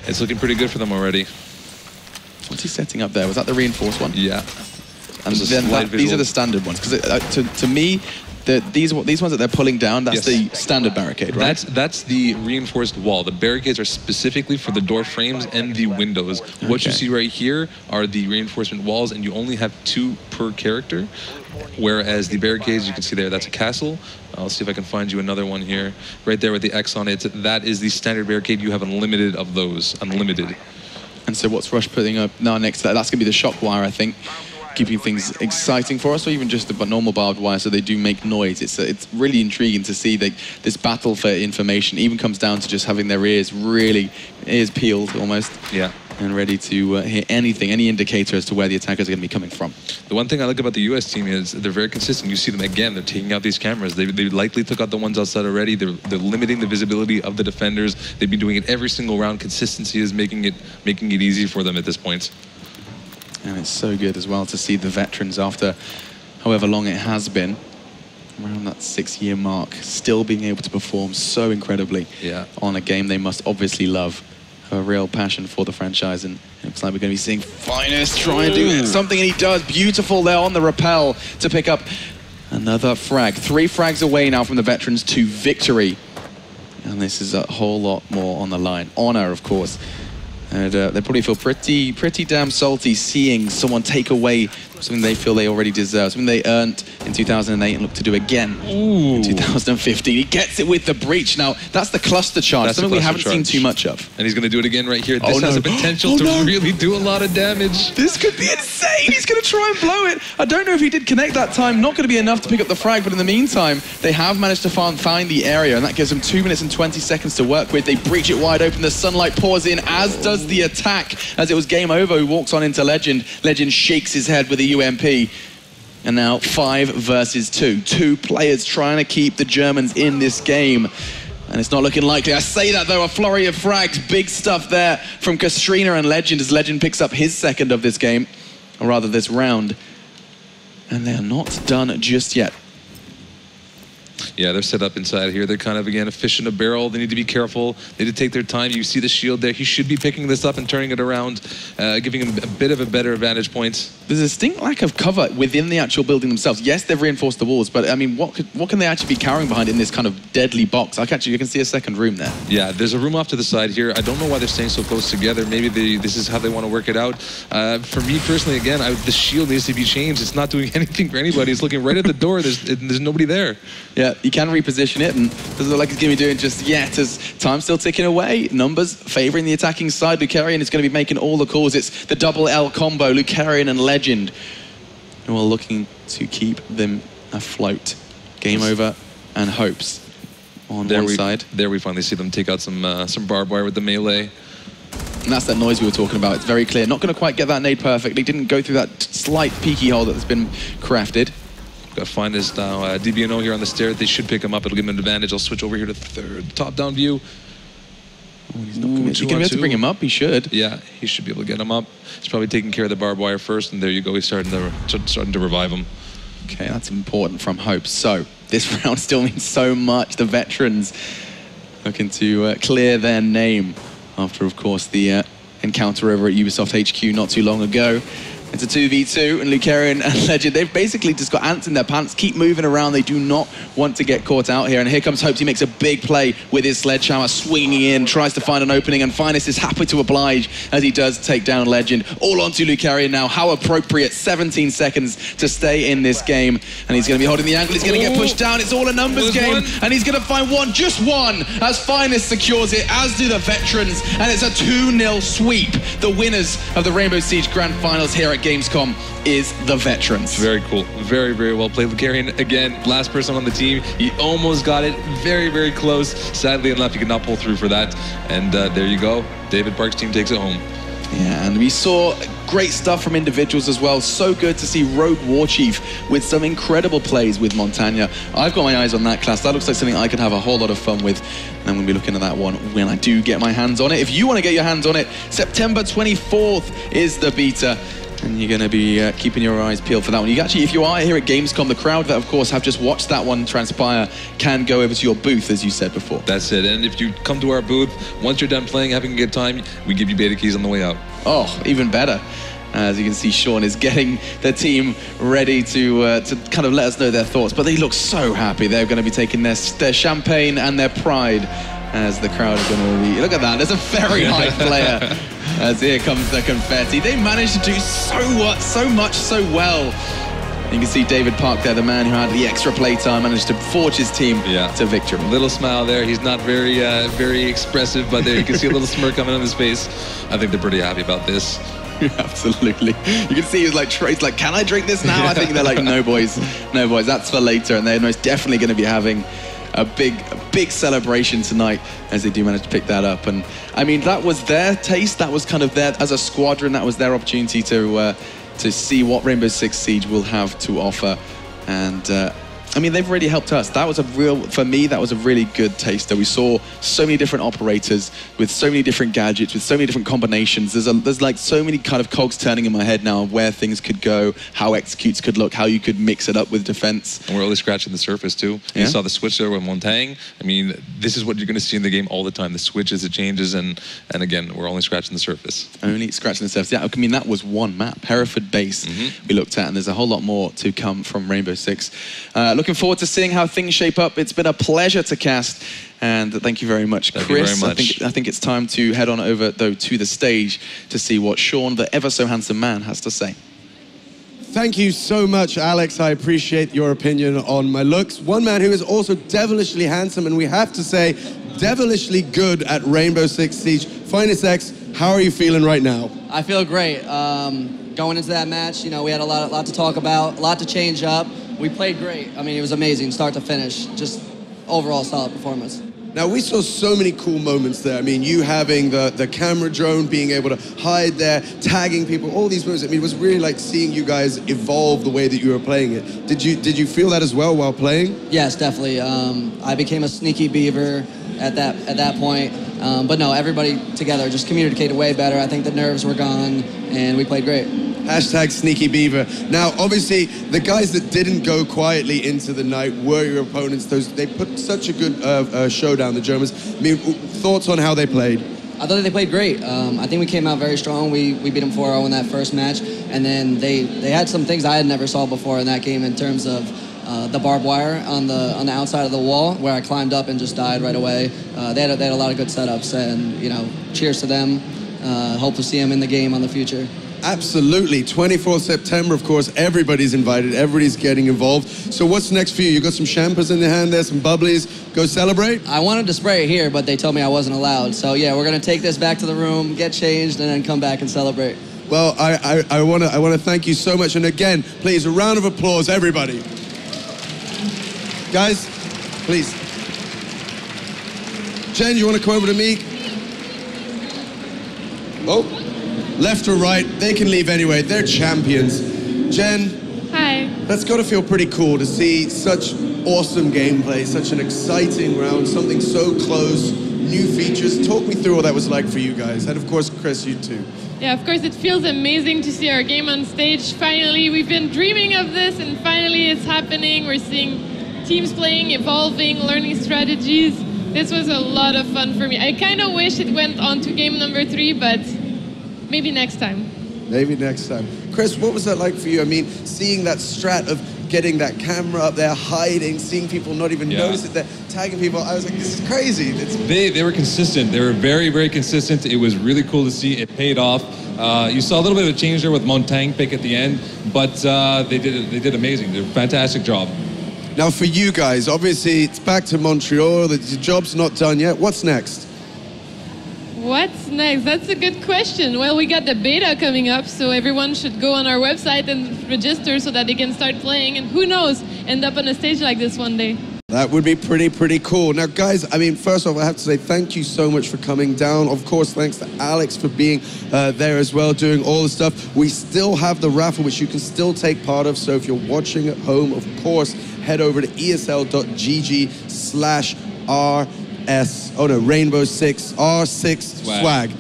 it's looking pretty good for them already. What's he setting up there? Was that the reinforced one? Yeah. And then these are the standard ones, because to me, these ones that they're pulling down, that's the standard barricade, right? That's the reinforced wall. The barricades are specifically for the door frames and the windows. Okay. What you see right here are the reinforcement walls, and you only have 2 per character, whereas the barricades, you can see there, that's a castle. I'll see if I can find you another one here. Right there with the X on it, that is the standard barricade. You have unlimited of those, unlimited. And so what's Rush putting up now next to that? That's going to be the shock wire, I think, keeping things exciting for us, or even just a normal barbed wire, so they do make noise. It's really intriguing to see that this battle for information even comes down to just having their ears peeled almost. Yeah. And ready to hear anything, any indicator as to where the attackers are going to be coming from. The one thing I like about the US team is they're very consistent. You see them again, they're taking out these cameras. They likely took out the ones outside already. They're limiting the visibility of the defenders. They've been doing it every single round. Consistency is making it easy for them at this point. And it's so good as well to see the veterans, after however long it has been, around that 6-year mark, still being able to perform so incredibly on a game they must obviously love. A real passion for the franchise, and it looks like we're going to be seeing Finest try and do something, and he does. Beautiful there on the rappel to pick up another frag. 3 frags away now from the veterans to victory. And this is a whole lot more on the line. Honor, of course. And they probably feel pretty damn salty seeing someone take away something they feel they already deserve, something they earned in 2008 and look to do again in 2015. He gets it with the breach. Now, that's the cluster charge, something we haven't seen too much of. And he's going to do it again right here. This has the potential to really do a lot of damage. This could be insane. He's going to try and blow it. I don't know if he did connect that time. Not going to be enough to pick up the frag, but in the meantime, they have managed to find the area, and that gives them 2 minutes and 20 seconds to work with. They breach it wide open. The sunlight pours in, as does the attack. As it was game over, who walks on into Legend. Legend shakes his head with a UMP. And now 5 versus 2. 2 players trying to keep the Germans in this game. And it's not looking likely. I say that though, a flurry of frags. Big stuff there from Kastrina and Legend as Legend picks up his second of this game. Or rather this round. And they're not done just yet. Yeah, they're set up inside here. They're kind of, again, a fish in a barrel. They need to be careful. They need to take their time. You see the shield there. He should be picking this up and turning it around, giving him a bit of a better vantage point. There's a distinct lack of cover within the actual building themselves. Yes, they've reinforced the walls, but I mean, what can they actually be carrying behind in this kind of deadly box? You can see a second room there. Yeah, there's a room off to the side here. I don't know why they're staying so close together. Maybe this is how they want to work it out. For me personally, again, the shield needs to be changed. It's not doing anything for anybody. It's looking right at the door. There's nobody there. Yeah, you can reposition it, and it doesn't look like it's going to be doing just yet, as time's still ticking away. Numbers favouring the attacking side. Lucarian is going to be making all the calls. It's the double L combo, Lucarian and Legend, who are looking to keep them afloat. Game over and hopes on one side. There we finally see them take out some barbed wire with the melee. And that's that noise we were talking about. It's very clear. Not going to quite get that nade perfectly. Didn't go through that slight peaky hole that's been crafted. Got to find this now. DBNO here on the stair. They should pick him up. It'll give him an advantage. I'll switch over here to third. Top-down view. Oh, he's not going to be able to bring him up. He should. Yeah, he should be able to get him up. He's probably taking care of the barbed wire first, and there you go. He's starting to revive him. Okay, that's important from Hope. So this round still means so much. The veterans looking to clear their name after, of course, the encounter over at Ubisoft HQ not too long ago. It's a 2v2, and Lucarian and Legend, they've basically just got ants in their pants, keep moving around. They do not want to get caught out here. And here comes Hopes. He makes a big play with his sledgehammer, swinging in, tries to find an opening, and Finest is happy to oblige as he does take down Legend. All onto Lucarian now. How appropriate. 17 seconds to stay in this game. And he's going to be holding the angle. He's going to get pushed down. It's all a numbers game. And he's going to find one, just one, as Finest secures it, as do the veterans. And it's a 2-0 sweep. The winners of the Rainbow Siege Grand Finals here at Gamescom is the veterans. Very cool. Very, very well played. Lucarian, again, last person on the team. He almost got it. Very, very close. Sadly enough, he could not pull through for that. And there you go. David Park's team takes it home. Yeah, and we saw great stuff from individuals as well. So good to see Rogue Warchief with some incredible plays with Montagna. I've got my eyes on that class. That looks like something I could have a whole lot of fun with. And I'm going to be looking at that one when I do get my hands on it. If you want to get your hands on it, September 24th is the beta. And you're going to be keeping your eyes peeled for that one. You actually, if you are here at Gamescom, the crowd that, of course, have just watched that one transpire can go over to your booth, as you said before. That's it. And if you come to our booth, once you're done playing, having a good time, we give you beta keys on the way out. Oh, even better. As you can see, Sean is getting the team ready to kind of let us know their thoughts. But they look so happy. They're going to be taking their champagne and their pride as the crowd are going to be... Look at that. There's a very high player. As here comes the confetti. They managed to do so much so well. You can see David Park there, the man who had the extra playtime, managed to forge his team to victory. Little smile there. He's not very expressive, but there you can see a little smirk coming on his face. I think they're pretty happy about this. Absolutely. You can see he's like, can I drink this now? I think they're like, no boys, that's for later. And they're most definitely going to be having a big celebration tonight as they do manage to pick that up. And I mean, that was their taste. That was kind of their, as a squadron, that was their opportunity to see what Rainbow Six Siege will have to offer. And I mean, they've really helped us. That was for me, that was a really good taster. We saw so many different operators with so many different gadgets, with so many different combinations. There's like so many kind of cogs turning in my head now of where things could go, how executes could look, how you could mix it up with defense. And we're only scratching the surface too. You saw the switch there with Montang. I mean, this is what you're going to see in the game all the time. The switches, the changes, and again, we're only scratching the surface. Only scratching the surface. Yeah, I mean, that was one map, Hereford Base, we looked at, and there's a whole lot more to come from Rainbow Six. looking forward to seeing how things shape up. It's been a pleasure to cast, and thank you very much, Chris. Thank you very much. I think it's time to head on over, though, to the stage to see what Sean, the ever-so-handsome man, has to say. Thank you so much, Alex. I appreciate your opinion on my looks. One man who is also devilishly handsome, and we have to say, devilishly good at Rainbow Six Siege. Finest X, how are you feeling right now? I feel great. Going into that match, you know, we had a lot to talk about, a lot to change up. We played great. I mean, it was amazing, start to finish. Just overall solid performance. Now, we saw so many cool moments there. I mean, you having the camera drone, being able to hide there, tagging people, all these moves. I mean, it was really like seeing you guys evolve the way that you were playing it. Did you feel that as well while playing? Yes, definitely. I became a sneaky beaver at that point. But no, everybody together just communicated way better. I think the nerves were gone, and we played great. Hashtag Sneaky Beaver. Now, obviously, the guys that didn't go quietly into the night were your opponents. They put such a good show down, the Germans. I mean, thoughts on how they played? I thought they played great. I think we came out very strong. We beat them 4-0 in that first match, and then they had some things I had never saw before in that game in terms of the barbed wire on the outside of the wall where I climbed up and just died right away. They had a lot of good setups, and you know, cheers to them. Hope to see them in the game on the future. Absolutely. 24th September, of course, everybody's invited, everybody's getting involved. So what's next for you? You got some champers in the hand there, some bubblies. Go celebrate? I wanted to spray it here, but they told me I wasn't allowed. So yeah, we're gonna take this back to the room, get changed, and then come back and celebrate. Well, I wanna thank you so much. And again, please, a round of applause, everybody. Guys, please. Jen, you wanna come over to me? Oh. Left or right, they can leave anyway. They're champions. Jen. Hi. That's got to feel pretty cool to see such awesome gameplay, such an exciting round, something so close, new features. Talk me through what that was like for you guys. And of course, Chris, you too. Yeah, of course, it feels amazing to see our game on stage. Finally, we've been dreaming of this, and finally it's happening. We're seeing teams playing, evolving, learning strategies. This was a lot of fun for me. I kind of wish it went on to game number 3, but maybe next time. Maybe next time. Chris, what was that like for you? I mean, seeing that strat of getting that camera up there, hiding, seeing people not even notice it, they're tagging people. I was like, this is crazy. They were consistent. They were very, very consistent. It was really cool to see. It paid off. You saw a little bit of a change there with Montaigne pick at the end, but they did amazing. They did a fantastic job. Now for you guys, obviously it's back to Montreal. The job's not done yet. What's next? What's next? That's a good question. Well, we got the beta coming up, so everyone should go on our website and register so that they can start playing, and who knows, end up on a stage like this one day. That would be pretty cool. Now, guys, I mean, first off, I have to say thank you so much for coming down. Of course, thanks to Alex for being there as well, doing all the stuff. We still have the raffle, which you can still take part of, so if you're watching at home, of course, head over to Rainbow Six R6 swag.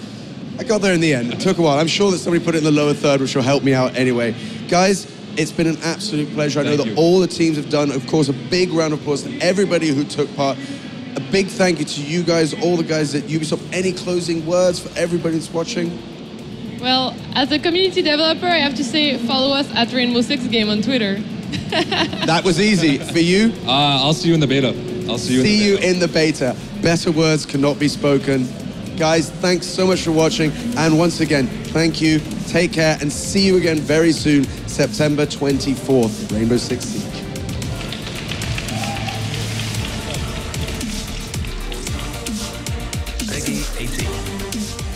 I got there in the end. It took a while. I'm sure that somebody put it in the lower third, which will help me out anyway. Guys, it's been an absolute pleasure. I know that all the teams have done, of course, a big round of applause to everybody who took part. A big thank you to you guys, all the guys at Ubisoft. Any closing words for everybody that's watching? Well, as a community developer, I have to say, follow us at Rainbow Six Game on Twitter. That was easy. For you? I'll see you in the beta. I'll see you in the beta. Better words cannot be spoken. Guys, thanks so much for watching. And once again, thank you. Take care and see you again very soon, September 24th, Rainbow Six Siege. Peggy 18.